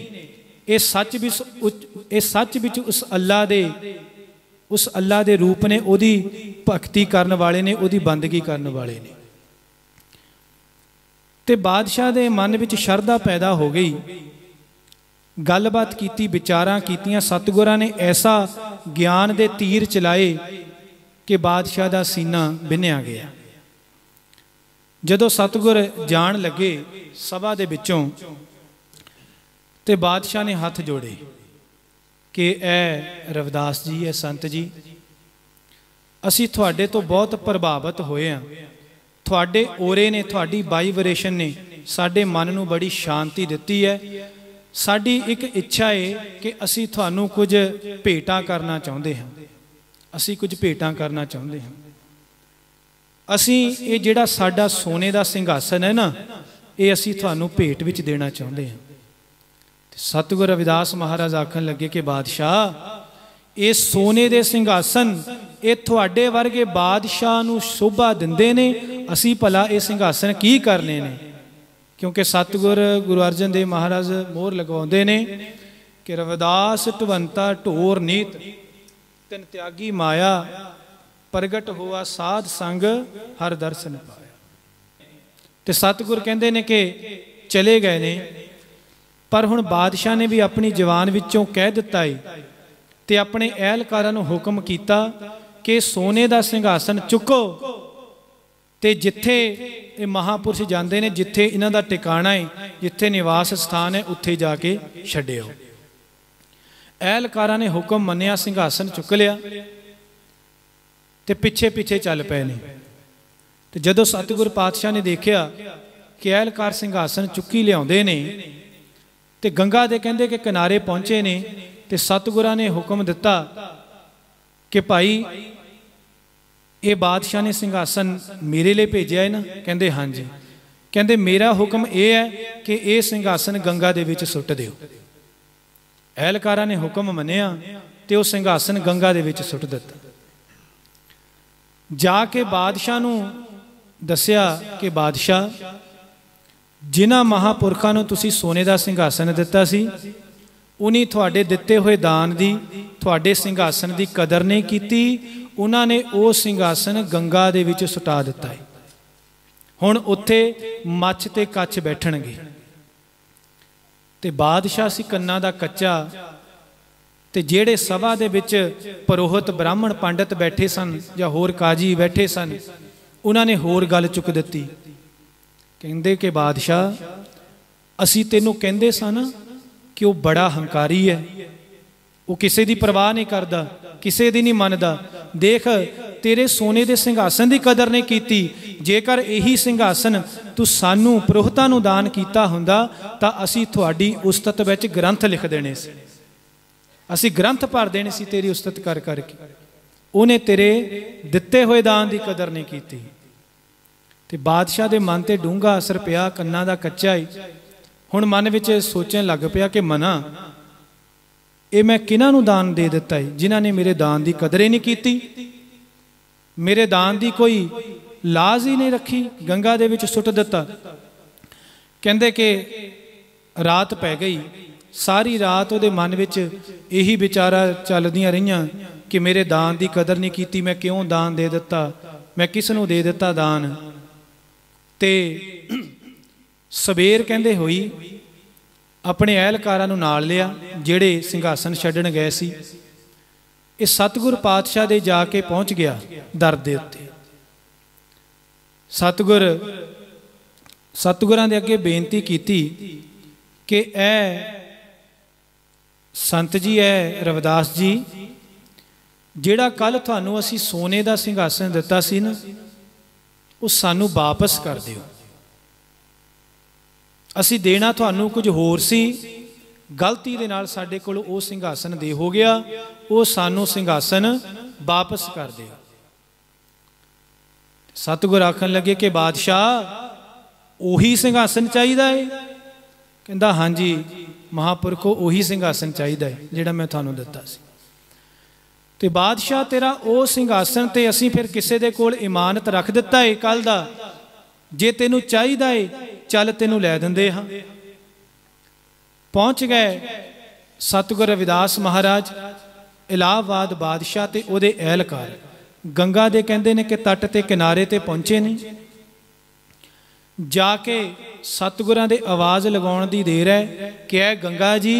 ये सच विच उस अल्लाह दे रूप ने, उहदी भगती करन वाले ने, उहदी बंदगी करन वाले ने। ते बादशाह दे मन विच शरधा पैदा हो गई। गलबात कीती, विचारां कीतियां, सतगुरां ने ऐसा ज्ञान दे तीर चलाए कि बादशाह दा सीना बिन्निया गया। जदों सतगुर जान लगे सभा दे विचों, ते बादशाह ने हथ जोड़े कि ए रविदास जी, ए संत जी, असी तुहाडे तो बहुत प्रभावित होए हैं, तुहाडे ओरे ने, तुहाडी वाइब्रेशन ने साडे मन नूं बड़ी शांति दिती है। साडी एक इच्छा है कि असी तुहानूं कुछ भेटां करना चाहुंदे हां, असी कुछ भेटां करना चाहुंदे हां। असी ये जिहड़ा साडा सोने दा सिंघासन है ना, ये असी तुहानूं भेट विच देना चाहुंदे हां। सतगुर रविदास महाराज आखन लगे कि बादशाह, ये सोने दे सिंघासन ये तुहाडे वर्गे बादशाह नूं शोभा दिंदे ने, असी भला ये सिंघासन की करने ने। क्योंकि सतगुर गुरु अर्जन देव महाराज मोहर लगवाउंदे ने कि रविदास ढवंता ढोर नीत, तिन त्यागी माया, प्रगट हुआ साध संग हर दर्शन पाया। ते सतगुर कहंदे ने कि चले गए ने, पर हुण बादशाह ने भी अपनी जवान विचों कह दिता है ते अपने एहलकारां नूं हुक्म कीता कि सोने दा सिंघासन चुको ਤੇ ਜਿੱਥੇ ਇਹ ਮਹਾਪੁਰਸ਼ ਜਾਂਦੇ ਨੇ, ਜਿੱਥੇ ਇਹਨਾਂ ਦਾ ਟਿਕਾਣਾ ਹੈ, ਜਿੱਥੇ ਨਿਵਾਸ ਸਥਾਨ ਹੈ, ਉੱਥੇ ਜਾ ਕੇ ਛੱਡਿਓ। ਐਲਕਾਰਾਂ ਨੇ ਹੁਕਮ ਮੰਨਿਆ, ਸਿੰਘਾਸਨ ਚੁੱਕ ਲਿਆ ਤੇ ਪਿੱਛੇ ਪਿੱਛੇ ਚੱਲ ਪਏ ਨੇ। ਤੇ ਜਦੋਂ ਸਤਿਗੁਰ ਪਾਤਸ਼ਾਹ ਨੇ ਦੇਖਿਆ ਕਿ ਐਲਕਾਰ ਸਿੰਘਾਸਨ ਚੁੱਕੀ ਲਿਆਉਂਦੇ ਨੇ ਤੇ ਗੰਗਾ ਦੇ ਕਹਿੰਦੇ ਕਿ ਕਿਨਾਰੇ ਪਹੁੰਚੇ ਨੇ, ਤੇ ਸਤਿਗੁਰਾਂ ਨੇ ਹੁਕਮ ਦਿੱਤਾ ਕਿ ਭਾਈ ਇਹ ਬਾਦਸ਼ਾਹ ਨੇ ਸਿੰਘਾਸਨ ਮੇਰੇ ਲਈ ਭੇਜਿਆ ਹੈ ਨਾ? ਕਹਿੰਦੇ ਹਾਂਜੀ। ਕਹਿੰਦੇ ਮੇਰਾ ਹੁਕਮ ਇਹ ਹੈ ਕਿ ਇਹ ਸਿੰਘਾਸਨ ਗੰਗਾ ਦੇ ਵਿੱਚ ਸੁੱਟ ਦਿਓ। ਐਲਕਾਰਾਂ ਨੇ ਹੁਕਮ ਮੰਨਿਆ ਤੇ ਉਹ ਸਿੰਘਾਸਨ ਗੰਗਾ ਦੇ ਵਿੱਚ ਸੁੱਟ ਦਿੱਤਾ। ਜਾ ਕੇ ਬਾਦਸ਼ਾਹ ਨੂੰ ਦੱਸਿਆ ਕਿ ਬਾਦਸ਼ਾਹ, ਜਿਨ੍ਹਾਂ ਮਹਾਪੁਰਖਾਂ ਨੂੰ ਤੁਸੀਂ ਸੋਨੇ ਦਾ ਸਿੰਘਾਸਨ ਦਿੱਤਾ ਸੀ, ਉਨੀ ਤੁਹਾਡੇ ਦਿੱਤੇ ਹੋਏ ਦਾਨ ਦੀ, ਤੁਹਾਡੇ ਸਿੰਘਾਸਨ ਦੀ ਕਦਰ ਨਹੀਂ ਕੀਤੀ। ਉਹਨਾਂ ਨੇ ਉਹ ਸਿੰਘਾਸਨ ਗੰਗਾ ਦੇ ਵਿੱਚ ਸੁਟਾ ਦਿੱਤਾ ਹੈ। ਹੁਣ ਉੱਥੇ ਮੱਛ ਤੇ ਕੱਛ ਬੈਠਣਗੇ। ਤੇ ਬਾਦਸ਼ਾਹ ਸੀ ਕੰਨਾਂ ਦਾ ਕੱਚਾ, ਤੇ ਜਿਹੜੇ ਸਭਾ ਦੇ ਵਿੱਚ ਪੁਰੋਹਿਤ ਬ੍ਰਾਹਮਣ ਪੰਡਤ ਬੈਠੇ ਸਨ ਜਾਂ ਹੋਰ ਕਾਜੀ ਬੈਠੇ ਸਨ, ਉਹਨਾਂ ਨੇ ਹੋਰ ਗੱਲ ਚੁੱਕ ਦਿੱਤੀ। ਕਹਿੰਦੇ ਕਿ ਬਾਦਸ਼ਾਹ, ਅਸੀਂ ਤੈਨੂੰ ਕਹਿੰਦੇ ਸਨ ਕਿ ਉਹ ਬੜਾ ਹੰਕਾਰੀ ਹੈ, ਉਹ ਕਿਸੇ ਦੀ ਪਰਵਾਹ ਨਹੀਂ ਕਰਦਾ, ਕਿਸੇ ਦੀ ਨਹੀਂ ਮੰਨਦਾ। ਦੇਖ, ਤੇਰੇ ਸੋਨੇ ਦੇ ਸਿੰਘਾਸਨ ਦੀ ਕਦਰ ਨਹੀਂ ਕੀਤੀ। ਜੇਕਰ ਇਹੀ ਸਿੰਘਾਸਨ ਤੂੰ ਸਾਨੂੰ ਪੁਰੋਹਿਤਾਂ ਨੂੰ ਦਾਨ ਕੀਤਾ ਹੁੰਦਾ ਤਾਂ ਅਸੀਂ ਤੁਹਾਡੀ ਉਸਤਤ ਵਿੱਚ ਗ੍ਰੰਥ ਲਿਖ ਦੇਣੇ ਸੀ, ਅਸੀਂ ਗ੍ਰੰਥ ਭਰ ਦੇਣੇ ਸੀ ਤੇਰੀ ਉਸਤਤ ਕਰ ਕਰਕੇ। ਉਹਨੇ ਤੇਰੇ ਦਿੱਤੇ ਹੋਏ ਦਾਨ ਦੀ ਕਦਰ ਨਹੀਂ ਕੀਤੀ। ਤੇ ਬਾਦਸ਼ਾਹ ਦੇ ਮਨ ਤੇ ਡੂੰਘਾ ਅਸਰ ਪਿਆ, ਕੰਨਾਂ ਦਾ ਕੱਚਾ ਹੀ। ਹੁਣ ਮਨ ਵਿੱਚ ਸੋਚਣ ਲੱਗ ਪਿਆ ਕਿ ਮਨਾ, ਇਹ ਮੈਂ ਕਿਹਨਾਂ ਨੂੰ ਦਾਨ ਦੇ ਦਿੱਤਾ ਹੈ ਜਿਨ੍ਹਾਂ ਨੇ ਮੇਰੇ ਦਾਨ ਦੀ ਕਦਰ ਹੀ ਨਹੀਂ ਕੀਤੀ, ਮੇਰੇ ਦਾਨ ਦੀ ਕੋਈ ਲਾਜ਼ ਹੀ ਨਹੀਂ ਰੱਖੀ, ਗੰਗਾ ਦੇ ਵਿੱਚ ਸੁੱਟ ਦਿੱਤਾ। ਕਹਿੰਦੇ ਕਿ ਰਾਤ ਪੈ ਗਈ। ਸਾਰੀ ਰਾਤ ਉਹਦੇ ਮਨ ਵਿੱਚ ਇਹੀ ਵਿਚਾਰਾਂ ਚੱਲਦੀਆਂ ਰਹੀਆਂ ਕਿ ਮੇਰੇ ਦਾਨ ਦੀ ਕਦਰ ਨਹੀਂ ਕੀਤੀ, ਮੈਂ ਕਿਉਂ ਦਾਨ ਦੇ ਦਿੱਤਾ, ਮੈਂ ਕਿਸ ਨੂੰ ਦੇ ਦਿੱਤਾ ਦਾਨ। ਤੇ ਸਵੇਰ ਕਹਿੰਦੇ ਹੋਈ ਆਪਣੇ ਅਹਿਲਕਾਰਾਂ ਨੂੰ ਨਾਲ ਲਿਆ ਜਿਹੜੇ ਸਿੰਘਾਸਨ ਛੱਡਣ ਗਏ ਸੀ। ਇਹ ਸਤਿਗੁਰ ਪਾਤਸ਼ਾਹ ਦੇ ਜਾ ਕੇ ਪਹੁੰਚ ਗਿਆ ਦਰ ਦੇ ਉੱਤੇ। ਸਤਿਗੁਰਾਂ ਦੇ ਅੱਗੇ ਬੇਨਤੀ ਕੀਤੀ ਕਿ ਇਹ ਸੰਤ ਜੀ, ਇਹ ਰਵਿਦਾਸ ਜੀ, ਜਿਹੜਾ ਕੱਲ ਤੁਹਾਨੂੰ ਅਸੀਂ ਸੋਨੇ ਦਾ ਸਿੰਘਾਸਨ ਦਿੱਤਾ ਸੀ ਨਾ, ਉਹ ਸਾਨੂੰ ਵਾਪਸ ਕਰ ਦਿਓ। ਅਸੀਂ ਦੇਣਾ ਤੁਹਾਨੂੰ ਕੁਝ ਹੋਰ ਸੀ, ਗਲਤੀ ਦੇ ਨਾਲ ਸਾਡੇ ਕੋਲ ਉਹ ਸਿੰਘਾਸਨ ਦੇ ਹੋ ਗਿਆ, ਉਹ ਸਾਨੂੰ ਸਿੰਘਾਸਨ ਵਾਪਸ ਕਰ ਦਿਓ। ਸਤਿਗੁਰ ਆਖਣ ਲੱਗੇ ਕਿ ਬਾਦਸ਼ਾਹ, ਉਹੀ ਸਿੰਘਾਸਨ ਚਾਹੀਦਾ ਹੈ? ਕਹਿੰਦਾ ਹਾਂਜੀ ਮਹਾਪੁਰਖੋ, ਉਹੀ ਸਿੰਘਾਸਨ ਚਾਹੀਦਾ ਹੈ ਜਿਹੜਾ ਮੈਂ ਤੁਹਾਨੂੰ ਦਿੱਤਾ ਸੀ। ਤੇ ਬਾਦਸ਼ਾਹ, ਤੇਰਾ ਉਹ ਸਿੰਘਾਸਨ ਤੇ ਅਸੀਂ ਫਿਰ ਕਿਸੇ ਦੇ ਕੋਲ ਇਮਾਨਤ ਰੱਖ ਦਿੱਤਾ ਹੈ ਕੱਲ ਦਾ, ਜੇ ਤੈਨੂੰ ਚਾਹੀਦਾ ਹੈ ਚੱਲ ਤੈਨੂੰ ਲੈ ਦਿੰਦੇ ਹਾਂ। ਪਹੁੰਚ ਗਏ ਸਤਿਗੁਰ ਰਵਿਦਾਸ ਮਹਾਰਾਜ, ਇਲਾਹਾਬਾਦ ਬਾਦਸ਼ਾਹ ਤੇ ਉਹਦੇ ਅਹਿਲਕਾਰ ਗੰਗਾ ਦੇ ਕਹਿੰਦੇ ਨੇ ਕਿ ਤੱਟ ਤੇ ਕਿਨਾਰੇ ਤੇ ਪਹੁੰਚੇ ਨੇ। ਜਾ ਕੇ ਸਤਿਗੁਰਾਂ ਦੇ ਆਵਾਜ਼ ਲਗਾਉਣ ਦੀ ਦੇਰ ਹੈ ਕਿ ਐ ਗੰਗਾ ਜੀ,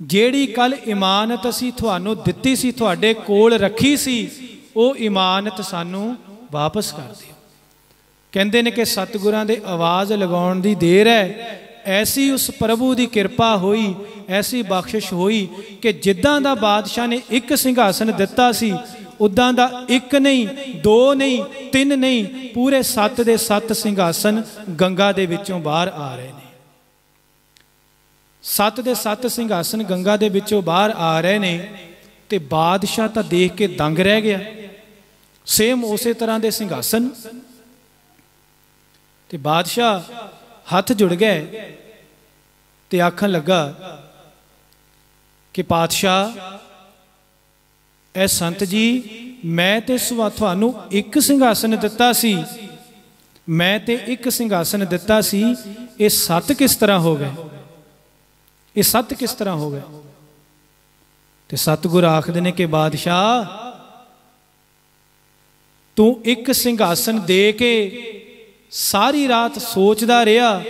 ਜਿਹੜੀ ਕੱਲ ਇਮਾਨਤ ਅਸੀਂ ਤੁਹਾਨੂੰ ਦਿੱਤੀ ਸੀ, ਤੁਹਾਡੇ ਕੋਲ ਰੱਖੀ ਸੀ, ਉਹ ਇਮਾਨਤ ਸਾਨੂੰ ਵਾਪਸ ਕਰ ਦਿਓ। ਕਹਿੰਦੇ ਨੇ ਕਿ ਸਤਿਗੁਰਾਂ ਦੇ ਆਵਾਜ਼ ਲਗਾਉਣ ਦੀ ਦੇਰ ਹੈ, ਐਸੀ ਉਸ ਪ੍ਰਭੂ ਦੀ ਕਿਰਪਾ ਹੋਈ, ਐਸੀ ਬਖਸ਼ਿਸ਼ ਹੋਈ ਕਿ ਜਿੱਦਾਂ ਦਾ ਬਾਦਸ਼ਾਹ ਨੇ ਇੱਕ ਸਿੰਘਾਸਨ ਦਿੱਤਾ ਸੀ, ਉਦਾਂ ਦਾ ਇੱਕ ਨਹੀਂ, ਦੋ ਨਹੀਂ, ਤਿੰਨ ਨਹੀਂ, ਪੂਰੇ 7 ਦੇ 7 ਸਿੰਘਾਸਨ ਗੰਗਾ ਦੇ ਵਿੱਚੋਂ ਬਾਹਰ ਆ ਰਹੇ ਨੇ। 7 ਦੇ 7 ਸਿੰਘਾਸਨ ਗੰਗਾ ਦੇ ਵਿੱਚੋਂ ਬਾਹਰ ਆ ਰਹੇ ਨੇ। ਤੇ ਬਾਦਸ਼ਾਹ ਤਾਂ ਦੇਖ ਕੇ ਦੰਗ ਰਹਿ ਗਿਆ, ਸੇਮ ਉਸੇ ਤਰ੍ਹਾਂ ਦੇ ਸਿੰਘਾਸਨ। ਤੇ ਬਾਦਸ਼ਾਹ ਹੱਥ ਜੁੜ ਗਏ ਤੇ ਆਖਣ ਲੱਗਾ ਕਿ ਪਾਤਸ਼ਾਹ, ਐ ਸੰਤ ਜੀ, ਮੈਂ ਤੇ ਤੁਹਾਨੂੰ ਇੱਕ ਸਿੰਘਾਸਨ ਦਿੱਤਾ ਸੀ, ਮੈਂ ਤੇ ਇੱਕ ਸਿੰਘਾਸਨ ਦਿੱਤਾ ਸੀ, ਇਹ 7 ਕਿਸ ਤਰ੍ਹਾਂ ਹੋ ਗਏ, ਇਹ 7 ਕਿਸ ਤਰ੍ਹਾਂ ਹੋ ਗਏ? ਤੇ ਸਤਿਗੁਰ ਆਖਦੇ ਨੇ ਕਿ ਬਾਦਸ਼ਾਹ, ਤੂੰ ਇੱਕ ਸਿੰਘਾਸਨ ਦੇ ਕੇ ਸਾਰੀ ਰਾਤ ਸੋਚਦਾ ਰਿਹਾ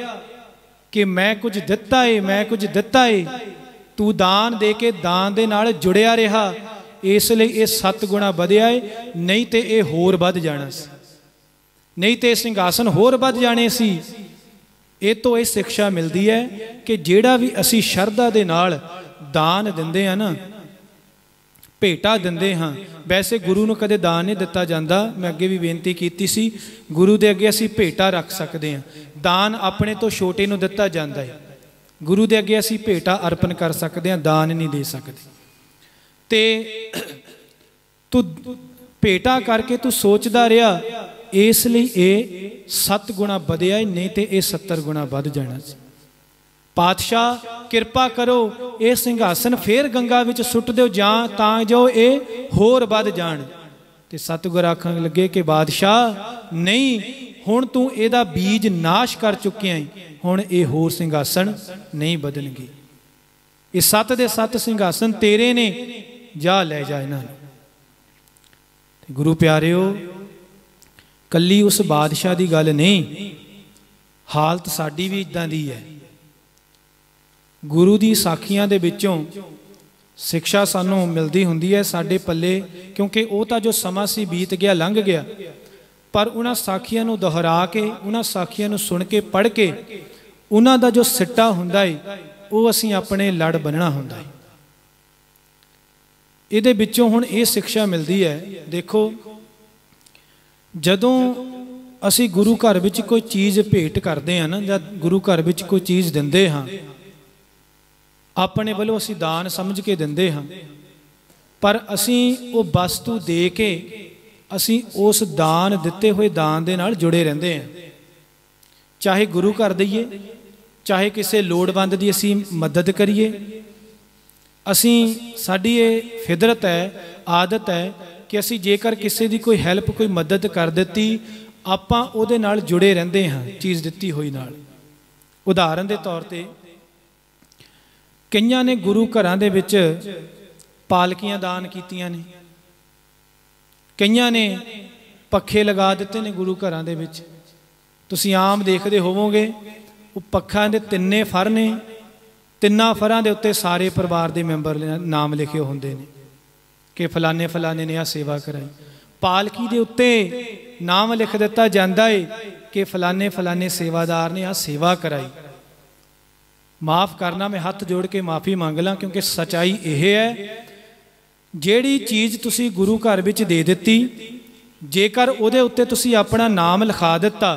ਕਿ ਮੈਂ ਕੁਝ ਦਿੱਤਾ ਏ, ਮੈਂ ਕੁਝ ਦਿੱਤਾ ਏ। ਤੂੰ ਦਾਨ ਦੇ ਕੇ ਦਾਨ ਦੇ ਨਾਲ ਜੁੜਿਆ ਰਿਹਾ, ਇਸ ਲਈ ਇਹ 7 ਗੁਣਾ ਵਧਿਆ ਏ, ਨਹੀਂ ਤੇ ਇਹ ਹੋਰ ਵੱਧ ਜਾਣਾ ਸੀ। नहीं तो ਸਿੰਘਾਸਨ होर वध जाने सी। ਇਹ ਤੋਂ ਇਹ ਸਿੱਖਿਆ ਮਿਲਦੀ ਹੈ ਕਿ ਜਿਹੜਾ ਵੀ ਅਸੀਂ ਸ਼ਰਧਾ ਦੇ ਨਾਲ ਦਾਨ ਦਿੰਦੇ ਹਾਂ ਨਾ, ਭੇਟਾ ਦਿੰਦੇ ਹਾਂ। ਵੈਸੇ ਗੁਰੂ ਨੂੰ ਕਦੇ ਦਾਨ ਨਹੀਂ ਦਿੱਤਾ ਜਾਂਦਾ। ਮੈਂ ਅੱਗੇ ਵੀ ਬੇਨਤੀ ਕੀਤੀ ਸੀ, ਗੁਰੂ ਦੇ ਅੱਗੇ ਅਸੀਂ ਭੇਟਾ ਰੱਖ ਸਕਦੇ ਹਾਂ। ਦਾਨ ਆਪਣੇ ਤੋਂ ਛੋਟੇ ਨੂੰ ਦਿੱਤਾ ਜਾਂਦਾ ਹੈ, ਗੁਰੂ ਦੇ ਅੱਗੇ ਅਸੀਂ ਭੇਟਾ ਅਰਪਣ ਕਰ ਸਕਦੇ ਹਾਂ, ਦਾਨ ਨਹੀਂ ਦੇ ਸਕਦੇ। ਤੇ ਤੂੰ ਭੇਟਾ ਕਰਕੇ ਤੂੰ ਸੋਚਦਾ ਰਿਹਾ, ਇਸ ਲਈ ਇਹ 7 ਗੁਣਾ ਵਧਿਆ, ਨਹੀਂ ਤੇ ਇਹ 70 ਗੁਣਾ ਵੱਧ ਜਾਣਾ ਸੀ। ਪਾਤਸ਼ਾਹ ਕਿਰਪਾ ਕਰੋ, ਇਹ ਸਿੰਘਾਸਨ ਫੇਰ ਗੰਗਾ ਵਿੱਚ ਸੁੱਟ ਦਿਓ ਜਾਂ ਤਾਂ ਜੋ ਇਹ ਹੋਰ ਵੱਧ ਜਾਣ। ਤੇ ਸਤਿਗੁਰ ਆਖਣ ਲੱਗੇ ਕਿ ਬਾਦਸ਼ਾਹ ਨਹੀਂ, ਹੁਣ ਤੂੰ ਇਹਦਾ ਬੀਜ ਨਾਸ਼ ਕਰ ਚੁੱਕਿਆ ਹੈ, ਹੁਣ ਇਹ ਹੋਰ ਸਿੰਘਾਸਨ ਨਹੀਂ ਵਧਣਗੇ। ਇਹ 7 ਦੇ 7 ਸਿੰਘਾਸਨ ਤੇਰੇ ਨੇ, ਜਾ ਲੈ ਜਾ ਇਹਨਾਂ ਨੂੰ। ਤੇ ਗੁਰੂ ਪਿਆਰਿਓ, ਕੱਲੀ ਉਸ ਬਾਦਸ਼ਾਹ ਦੀ ਗੱਲ ਨਹੀਂ, ਹਾਲਤ ਸਾਡੀ ਵੀ ਇਦਾਂ ਦੀ ਹੈ। ਗੁਰੂ ਦੀ ਸਾਖੀਆਂ ਦੇ ਵਿੱਚੋਂ ਸਿੱਖਿਆ ਸਾਨੂੰ ਮਿਲਦੀ ਹੁੰਦੀ ਹੈ ਸਾਡੇ ਪੱਲੇ, ਕਿਉਂਕਿ ਉਹ ਤਾਂ ਜੋ ਸਮਾਂ ਸੀ ਬੀਤ ਗਿਆ, ਲੰਘ ਗਿਆ। ਪਰ ਉਹਨਾਂ ਸਾਖੀਆਂ ਨੂੰ ਦੁਹਰਾ ਕੇ, ਉਹਨਾਂ ਸਾਖੀਆਂ ਨੂੰ ਸੁਣ ਕੇ, ਪੜ੍ਹ ਕੇ, ਉਹਨਾਂ ਦਾ ਜੋ ਸਿੱਟਾ ਹੁੰਦਾ ਹੈ ਉਹ ਅਸੀਂ ਆਪਣੇ ਲੜ ਬੰਨਣਾ ਹੁੰਦਾ ਹੈ। ਇਹਦੇ ਵਿੱਚੋਂ ਹੁਣ ਇਹ ਸਿੱਖਿਆ ਮਿਲਦੀ ਹੈ, ਦੇਖੋ ਜਦੋਂ ਅਸੀਂ ਗੁਰੂ ਘਰ ਵਿੱਚ ਕੋਈ ਚੀਜ਼ ਭੇਟ ਕਰਦੇ ਹਾਂ ਨਾ, ਜਾਂ ਗੁਰੂ ਘਰ ਵਿੱਚ ਕੋਈ ਚੀਜ਼ ਦਿੰਦੇ ਹਾਂ, ਆਪਣੇ ਵੱਲੋਂ ਅਸੀਂ ਦਾਨ ਸਮਝ ਕੇ ਦਿੰਦੇ ਹਾਂ, ਪਰ ਅਸੀਂ ਉਹ ਵਸਤੂ ਦੇ ਕੇ ਅਸੀਂ ਉਸ ਦਾਨ ਦਿੱਤੇ ਹੋਏ ਦਾਨ ਦੇ ਨਾਲ ਜੁੜੇ ਰਹਿੰਦੇ ਹਾਂ। ਚਾਹੇ ਗੁਰੂ ਘਰ ਦਈਏ, ਚਾਹੇ ਕਿਸੇ ਲੋੜਵੰਦ ਦੀ ਅਸੀਂ ਮਦਦ ਕਰੀਏ, ਅਸੀਂ ਸਾਡੀ ਇਹ ਫਿਦਰਤ ਹੈ, ਆਦਤ ਹੈ ਕਿ ਅਸੀਂ ਜੇਕਰ ਕਿਸੇ ਦੀ ਕੋਈ ਹੈਲਪ, ਕੋਈ ਮਦਦ ਕਰ ਦਿੱਤੀ, ਆਪਾਂ ਉਹਦੇ ਨਾਲ ਜੁੜੇ ਰਹਿੰਦੇ ਹਾਂ ਚੀਜ਼ ਦਿੱਤੀ ਹੋਈ ਨਾਲ। ਉਦਾਹਰਨ ਦੇ ਤੌਰ ਤੇ ਕਈਆਂ ਨੇ ਗੁਰੂ ਘਰਾਂ ਦੇ ਵਿੱਚ ਪਾਲਕੀਆਂ ਦਾਨ ਕੀਤੀਆਂ ਨੇ, ਕਈਆਂ ਨੇ ਪੱਖੇ ਲਗਾ ਦਿੱਤੇ ਨੇ ਗੁਰੂ ਘਰਾਂ ਦੇ ਵਿੱਚ। ਤੁਸੀਂ ਆਮ ਦੇਖਦੇ ਹੋਵੋਗੇ, ਉਹ ਪੱਖਾਂ ਦੇ 3 ਫਰ ਨੇ, 3 ਫਰਾਂ ਦੇ ਉੱਤੇ ਸਾਰੇ ਪਰਿਵਾਰ ਦੇ ਮੈਂਬਰ ਨਾਮ ਲਿਖੇ ਹੁੰਦੇ ਨੇ ਕਿ ਫਲਾਣੇ ਫਲਾਣੇ ਨੇ ਆਹ ਸੇਵਾ ਕਰਾਈ। ਪਾਲਕੀ ਦੇ ਉੱਤੇ ਨਾਮ ਲਿਖ ਦਿੱਤਾ ਜਾਂਦਾ ਹੈ ਕਿ ਫਲਾਣੇ ਫਲਾਣੇ ਸੇਵਾਦਾਰ ਨੇ ਆਹ ਸੇਵਾ ਕਰਾਈ। ਮਾफ़ करना, मैं हथ जोड़ के माफ़ी मंग ਲਾਂ, क्योंकि सच्चाई यह है, ਜਿਹੜੀ चीज़ तुसी गुरु घर ਵਿੱਚ ਦੇ ਦਿੱਤੀ, जेकर ਉਹਦੇ ਉੱਤੇ ਤੁਸੀਂ ਆਪਣਾ ਨਾਮ ਲਿਖਾ ਦਿੱਤਾ,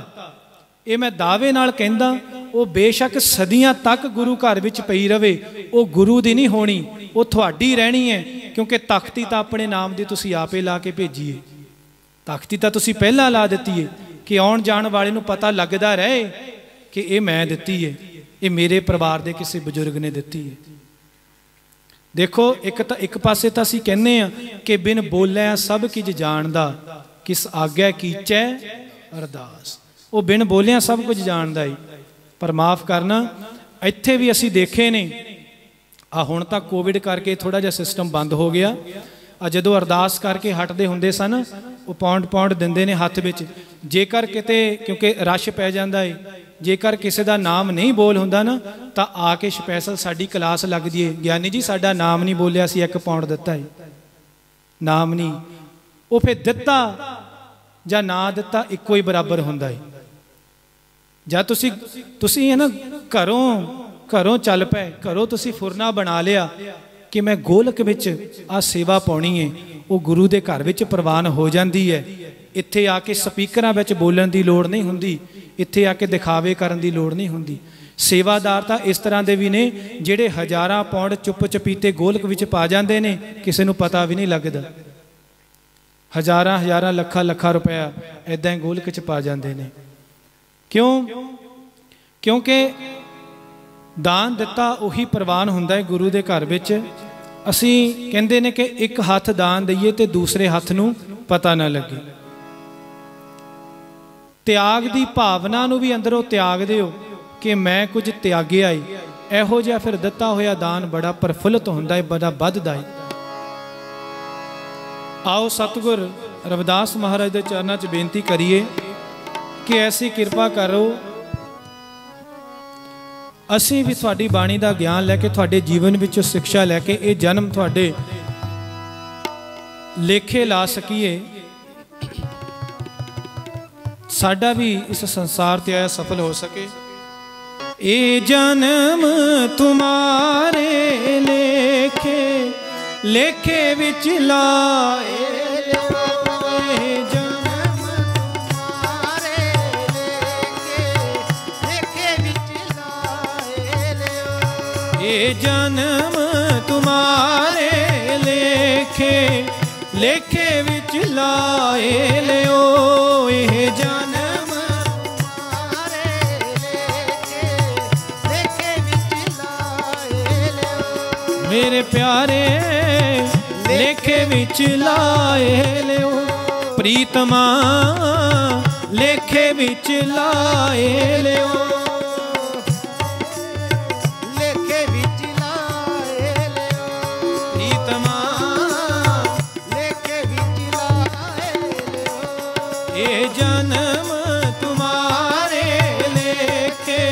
ਇਹ मैं दावे ਨਾਲ ਕਹਿੰਦਾ, ਉਹ ਬੇਸ਼ੱਕ ਸਦੀਆਂ ਤੱਕ ਗੁਰੂ ਘਰ ਵਿੱਚ ਪਈ ਰਵੇ, ਉਹ ਗੁਰੂ ਦੀ ਨਹੀਂ ਹੋਣੀ, ਉਹ ਤੁਹਾਡੀ ਰਹਿਣੀ ਹੈ। ਕਿਉਂਕਿ ਤਖਤੀ ਤਾਂ ਆਪਣੇ ਨਾਮ ਦੀ ਤੁਸੀਂ ਆਪੇ ਲਾ ਕੇ ਭੇਜੀ ਹੈ, ਤਖਤੀ ਤਾਂ ਤੁਸੀਂ ਪਹਿਲਾਂ ਲਾ ਦਿੱਤੀ ਹੈ ਕਿ ਆਉਣ ਜਾਣ ਵਾਲੇ ਨੂੰ ਪਤਾ ਲੱਗਦਾ ਰਹੇ ਕਿ ਇਹ ਮੈਂ ਦਿੱਤੀ ਹੈ, ਇਹ ਮੇਰੇ ਪਰਿਵਾਰ ਦੇ ਕਿਸੇ ਬਜ਼ੁਰਗ ਨੇ ਦਿੱਤੀ ਹੈ। ਦੇਖੋ, ਇੱਕ ਪਾਸੇ ਤਾਂ ਅਸੀਂ ਕਹਿੰਦੇ ਆ ਕਿ ਬਿਨ ਬੋਲਿਆ ਸਭ ਕੁਝ ਜਾਣਦਾ, ਕਿਸ ਆਗਿਆ ਕੀਚੈ ਅਰਦਾਸ। ਉਹ ਬਿਨ ਬੋਲਿਆ ਸਭ ਕੁਝ ਜਾਣਦਾ ਹੈ। ਪਰ ਮਾफ़ ਕਰਨਾ, ਇੱਥੇ ਵੀ ਅਸੀਂ ਦੇਖੇ ਨੇ, ਆ ਹੁਣ ਤਾਂ ਕੋਵਿਡ ਕਰਕੇ ਥੋੜਾ ਜਿਹਾ ਸਿਸਟਮ ਬੰਦ ਹੋ ਗਿਆ। ਆ ਜਦੋਂ ਅਰਦਾਸ ਕਰਕੇ ਹਟਦੇ ਹੁੰਦੇ ਸਨ, ਉਹ ਪੌਂਡ ਦਿੰਦੇ ਨੇ ਹੱਥ ਵਿੱਚ। ਜੇਕਰ ਕਿਤੇ, ਕਿਉਂਕਿ ਰਸ਼ ਪੈ ਜਾਂਦਾ ਹੈ, ਜੇਕਰ ਕਿਸੇ ਦਾ ਨਾਮ ਨਹੀਂ ਬੋਲ ਹੁੰਦਾ ਨਾ, ਤਾਂ ਆ ਕੇ ਸਪੈਸ਼ਲ ਸਾਡੀ ਕਲਾਸ ਲੱਗਦੀ ਹੈ, ਗਿਆਨੀ ਜੀ ਸਾਡਾ ਨਾਮ ਨਹੀਂ ਬੋਲਿਆ, ਸੀ 1 ਪੌਂਡ ਦਿੱਤਾ ਹੈ। ਨਾਮ ਨਹੀਂ, ਉਹ ਫਿਰ ਦਿੱਤਾ ਜਾਂ ਨਾ ਦਿੱਤਾ ਇੱਕੋ ਹੀ ਬਰਾਬਰ ਹੁੰਦਾ ਹੈ। ਜਾਂ ਤੁਸੀਂ ਹੈ ਨਾ, ਘਰੋਂ ਚੱਲ ਪਏ, ਘਰੋਂ ਤੁਸੀਂ ਫੁਰਨਾ ਬਣਾ ਲਿਆ ਕਿ ਮੈਂ ਗੋਲਕ ਵਿੱਚ ਆ ਸੇਵਾ ਪਾਉਣੀ ਹੈ, ਉਹ ਗੁਰੂ ਦੇ ਘਰ ਵਿੱਚ ਪ੍ਰਵਾਨ ਹੋ ਜਾਂਦੀ ਹੈ। ਇੱਥੇ ਆ ਕੇ ਸਪੀਕਰਾਂ ਵਿੱਚ ਬੋਲਣ ਦੀ ਲੋੜ ਨਹੀਂ ਹੁੰਦੀ, ਇੱਥੇ ਆ ਕੇ ਦਿਖਾਵੇ ਕਰਨ ਦੀ ਲੋੜ ਨਹੀਂ ਹੁੰਦੀ। ਸੇਵਾਦਾਰ ਤਾਂ ਇਸ ਤਰ੍ਹਾਂ ਦੇ ਵੀ ਨੇ ਜਿਹੜੇ ਹਜ਼ਾਰਾਂ ਪੌਂਡ ਚੁੱਪ ਚਪੀਤੇ ਗੋਲਕ ਵਿੱਚ ਪਾ ਜਾਂਦੇ ਨੇ, ਕਿਸੇ ਨੂੰ ਪਤਾ ਵੀ ਨਹੀਂ ਲੱਗਦਾ। ਹਜ਼ਾਰਾਂ ਲੱਖਾਂ ਰੁਪਇਆ ਇੱਦਾਂ ਹੀ ਗੋਲਕ 'ਚ ਪਾ ਜਾਂਦੇ ਨੇ। ਕਿਉਂ? ਕਿਉਂਕਿ ਦਾਨ ਦਿੱਤਾ ਉਹੀ ਪ੍ਰਵਾਨ ਹੁੰਦਾ ਹੈ ਗੁਰੂ ਦੇ ਘਰ ਵਿੱਚ। ਅਸੀਂ ਕਹਿੰਦੇ ਨੇ ਕਿ ਇੱਕ ਹੱਥ ਦਾਨ ਦਈਏ ਤੇ ਦੂਸਰੇ ਹੱਥ ਨੂੰ ਪਤਾ ਨਾ ਲੱਗੇ। ਤਿਆਗ ਦੀ ਭਾਵਨਾ ਨੂੰ ਵੀ ਅੰਦਰੋਂ ਤਿਆਗ ਦਿਓ ਕਿ ਮੈਂ ਕੁਝ ਤਿਆਗਿਆ ਈ। ਇਹੋ ਜਿਹਾ ਫਿਰ ਦਿੱਤਾ ਹੋਇਆ ਦਾਨ ਬੜਾ ਪ੍ਰਫੁੱਲਤ ਹੁੰਦਾ ਹੈ, ਬੜਾ ਵੱਧਦਾ ਹੈ। आओ सतगुर रविदास महाराज के चरणों च बेनती करिए कि ऐसी कृपा करो, असी भी तुहाडी बाणी का ज्ञान लैके तुहाडे जीवन विच शिक्षा लैके ये जन्म तुहाडे लेखे ला सकीए। साडा भी इस संसार ते आया सफल हो सके। ए जन्म तुम्हारे लेखे लेखे विच लाए, ये जन्म तुम्हारे लेखे लेखे विच लाए लियो, ये जन्म तुम्हारे लेखे लेखे विच लाए लियो, मेरे प्यारे लेखे विच लाए लियो, प्रीतमा लेखे विच लाए लियो, जन्म तुम्हारे लेखे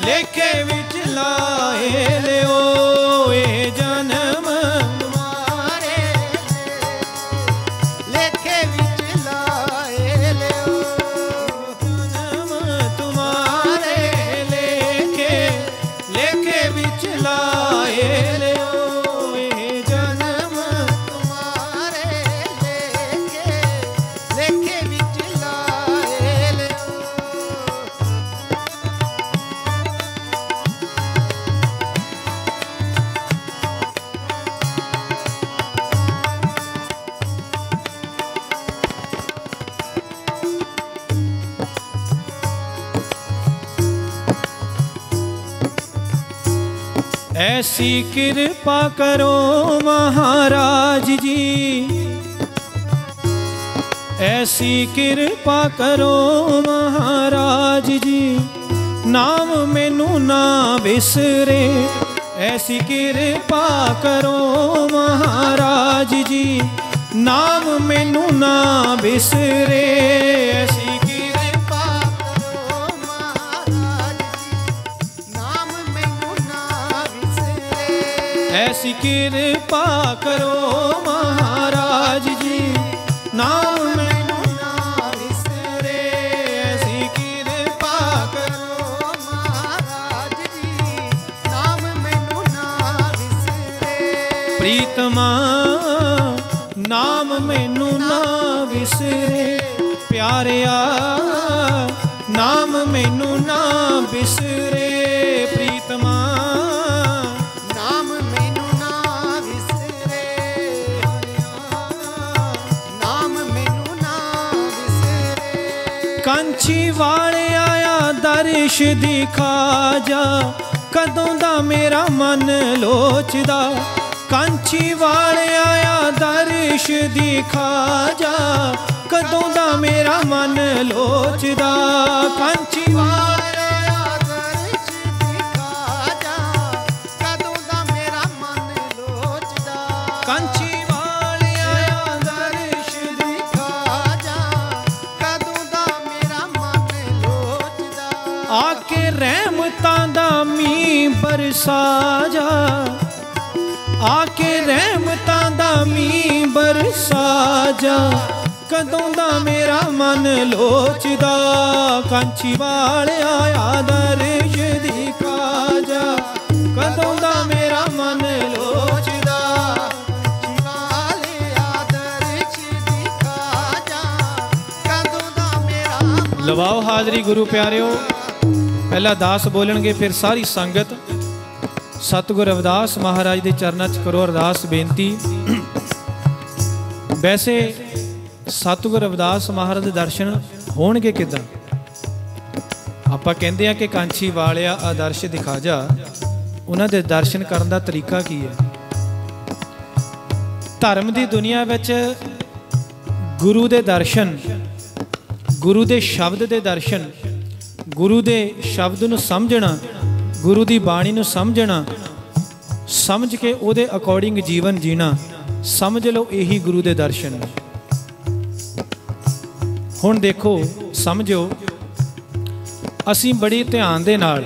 लेखे विच लाए लियो, ये जन्म तुम्हारे लेखे विच लाए लियो, जन्म तुम्हारे लेखे लेखे विच लाए लियो, ये जन्म तुम्हारे लेखे लेखे विच ऐसी कृपा करो महाराज जी, ऐसी कृपा करो महाराज जी, नाम मैनू ना बिसरे, ऐसी कृपा करो महाराज जी, नाम मैनू ना बिसरे, ऐसी ऐसी कृपा करो महाराज जी, नाम मैनू ना बिसरे, ऐसी कृपा करो महाराज जी, नाम मैनू ना बिसरे, प्रीतमा नाम मैनू ना बिसरे, प्यारिया नाम मैनू ना बिसरे, प्रीतमा कांची वाले आया दर्श दिखा जा, कदों दा मेरा मन लोचदा, कांची वाले आया दर्श दिखा जा, कदों दा मेरा मन लोचदा, कांची वाले आया दर्श दिखा जा, कदों दा मेरा मन लोचदा, कांची आके रहमतां दा मींह बरसा जा, आके रहमतां दा मींह बरसा जा, कदों दा मेरा मन लोचदा, कांची वाले आया दर्श दिखा जा, कदों दा मेरा मन लोचदा, कांची वाले आया दर्श दिखा जा, कदों दा मेरा। लवाओ हाजरी गुरु प्यारिओ। पहला दास बोलणगे, फिर सारी संगत सतगुर रविदास महाराज के चरणों च करो अरदास बेनती। वैसे सतगुर रविदास महाराज के दर्शन होणगे किदां? आपां कहंदे आ कि कांछी वालिया आदर्श दिखा जा, उन्हां दे दर्शन करन दा तरीका की है? धर्म की दुनिया विच गुरु दे दर्शन, गुरु दे शब्द दे दर्शन, गुरु दे शब्द नूं समझना, गुरु दी बाणी नूं समझना, समझ के उहदे अकॉर्डिंग जीवन जीना, समझ लो यही गुरु दे दर्शन। हुण देखो समझो, असीं बड़ी ध्यान दे नाल,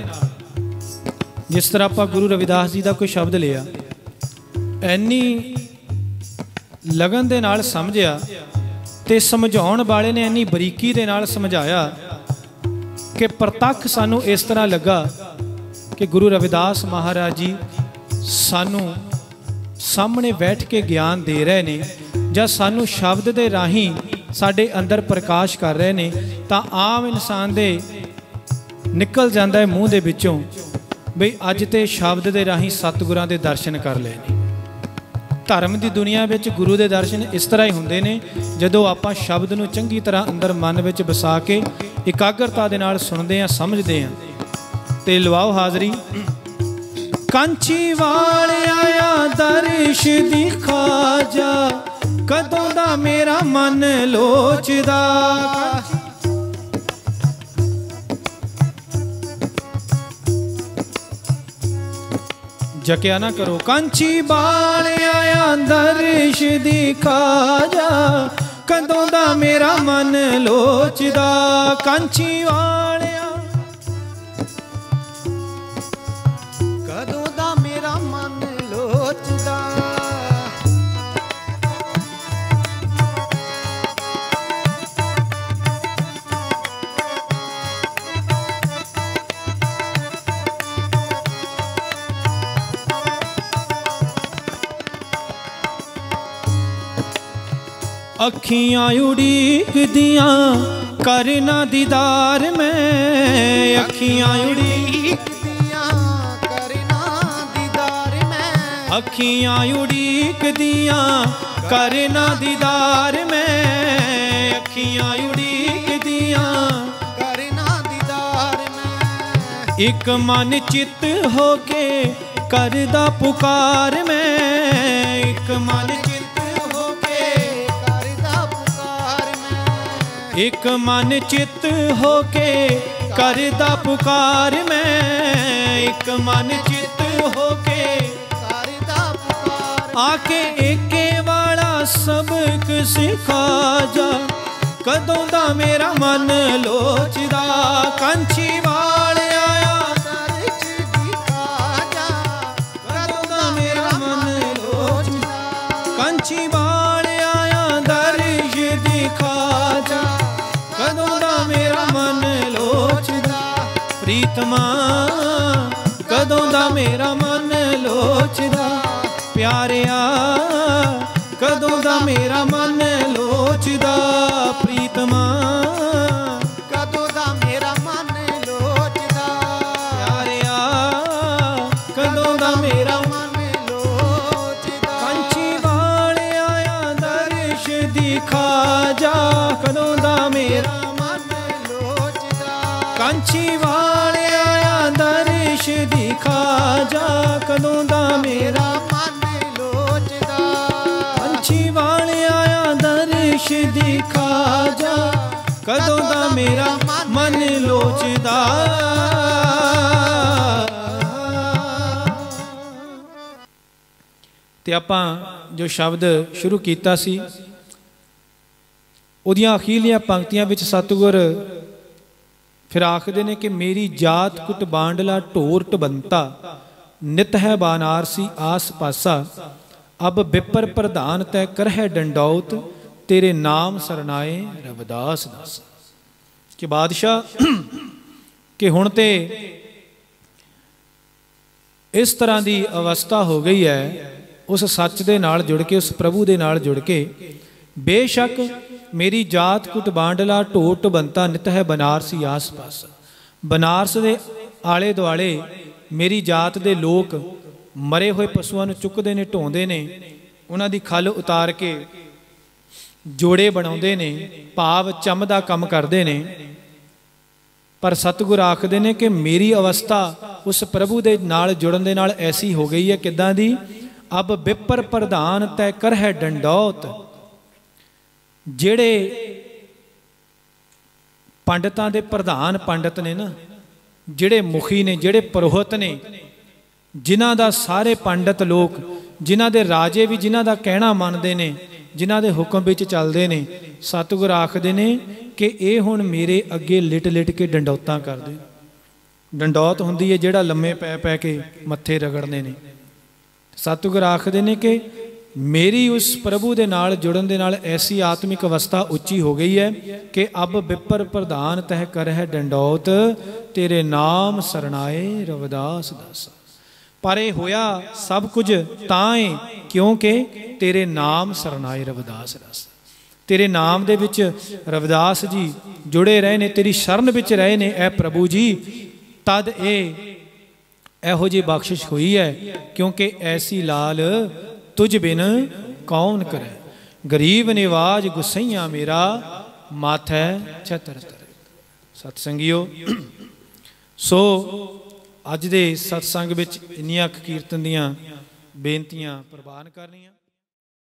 जिस तरह आपां गुरु रविदास जी का कोई शब्द लिया, एनी लगन दे नाल समझिया, ते समझाउण वाले ने इन्नी बरीकी दे नाल समझाया कि प्रतख सानू इस तरह लगा कि गुरु रविदास महाराज जी सानू सामने बैठ के ज्ञान दे रहे ने ਜਾਂ ਸਾਨੂੰ शब्द के राही साडे अंदर प्रकाश कर रहे ने, तो आम इंसान दे निकल जाता है मूँह दे विचों बई अज तो शब्द के राही सतगुरां दे दर्शन कर लए ने। धर्म की दुनिया में गुरु के दर्शन इस तरह ही होंदे ने जदों आपां शब्द नूं चंगी तरह अंदर मन में बसा के इकाग्रता दे नाल सुनते हैं समझते हैं। तो लवाओ हाज़री। कांची वाल आया दर्श दिखा जा, कदों दा मेरा मन लोचदा। जकिया ना करो। कांची बाल आया दर्श दिखा जा, कदों दा मेरा मन लोचदा। कांची वालिया कदों दा मेरा मन लोचदा। अखियां उड़ीक दियां करना दीदार में। अखियां उड़ीक दियां करना दीदार में। अखियां उड़ीक दियां करना दीदार में। अखियां उड़ीक दियां करना दीदार में। एक मन चित होके करदा पुकार में। एक मन एक मन चित होके करदा पुकार में। एक मन चित होके करदा पुकार। आके एके वाला सबक सिखा जा, कदों दा मेरा मन लोचदा। कांची वाल आया दर्श दिखा जा, कदों दा मेरा मन लोचदा। कांची वाल आया दर्श दिखा जा, कदों दा मेरा मन लोचदा। प्रीतमा कदों दा मेरा मन लोचदा। प्यारिया कदों दा मेरा मन लोचदा। प्रीतमा कदों दा मेरा मन लोचदा। प्यारिया कदों दा मेरा मन लोचदा। कांची वाल आया दर्श दिखा जा, कदों दा मेरा कांची वाल आया दर्श दिखा जा, कदों दा मेरा मन लोचदा। कांची वाल आया दर्श दिखा जा, कदों दा मेरा मन लोचदा। ते आपां जो शब्द शुरू कीता सी उहदियां अखीरलियां पंक्तियां विच सतगुर फिर आखदे ने कि मेरी जात कुट बांडला ढोर ढबंता, नित है बानारसी आस पासा। अब बिपर प्रधान तय कर है डंडौत, तेरे नाम सरनाए रविदास दास। कि बादशाह कि हुण ते इस तरह की अवस्था हो गई है उस सच दे नाल जुड़ के, उस प्रभु दे नाल जुड़ के, बेशक मेरी जात कुट बांडला ढोर ढबंता, नित है बनारसी आस पास। बनारस दे आले दुआले मेरी जात दे लोग मरे हुए पशुओं चुकते ने, ढोंदे ने, उन्हां दी खल उतार के जोड़े बनाउंदे ने, भाव चम दा काम करते ने। पर सतगुर आखदे ने कि मेरी अवस्था उस प्रभु दे नाल जुड़न दे नाल ऐसी हो गई है किदां दी। अब बिपर प्रधान तय कर है डंडौत, ਜਿਹੜੇ ਪੰਡਤਾਂ ਦੇ ਪ੍ਰਧਾਨ ਪੰਡਤ ਨੇ ਨਾ, ਜਿਹੜੇ ਮੁਖੀ ਨੇ, ਜਿਹੜੇ ਪੁਰੋਹਿਤ ਨੇ, ਜਿਨ੍ਹਾਂ ਦਾ ਸਾਰੇ ਪੰਡਤ ਲੋਕ, ਜਿਨ੍ਹਾਂ ਦੇ ਰਾਜੇ ਵੀ ਜਿਨ੍ਹਾਂ ਦਾ ਕਹਿਣਾ ਮੰਨਦੇ ਨੇ, ਜਿਨ੍ਹਾਂ ਦੇ ਹੁਕਮ ਵਿੱਚ ਚੱਲਦੇ ਨੇ, ਸਤਿਗੁਰ ਆਖਦੇ ਨੇ ਕਿ ਇਹ ਹੁਣ ਮੇਰੇ ਅੱਗੇ ਲਿਟ ਲਿਟ ਕੇ ਡੰਡੌਤਾਂ ਕਰਦੇ। ਡੰਡੌਤ ਹੁੰਦੀ ਹੈ ਜਿਹੜਾ ਲੰਮੇ ਪੈ ਪੈ ਕੇ ਮੱਥੇ ਰਗੜਨੇ ਨੇ। ਸਤਿਗੁਰ ਆਖਦੇ ਨੇ ਕਿ मेरी उस प्रभु दे नाल जुड़न दे नाल ऐसी आत्मिक अवस्था उच्ची हो गई है कि अब विपर प्रधान तह कर है डंडौत, तेरे नाम सरनाए रविदास दासा। पर यह होया सब कुछ तां है क्योंकि तेरे नाम सरनाए रविदास दासा। तेरे नाम दे विच रविदास जी जुड़े रहे ने, तेरी शरण विच रहे ने ऐ प्रभु जी, तद एहो जी बख्शिश हुई है। क्योंकि ऐसी लाल तुझ बिन कौन करे, गरीब निवाज गुसैया मेरा माथै छतर तरे। सतसंगियो, सो अज दे सत्संग विच इन्नियां कीर्तन दियां बेनतियां प्रवान करनियां।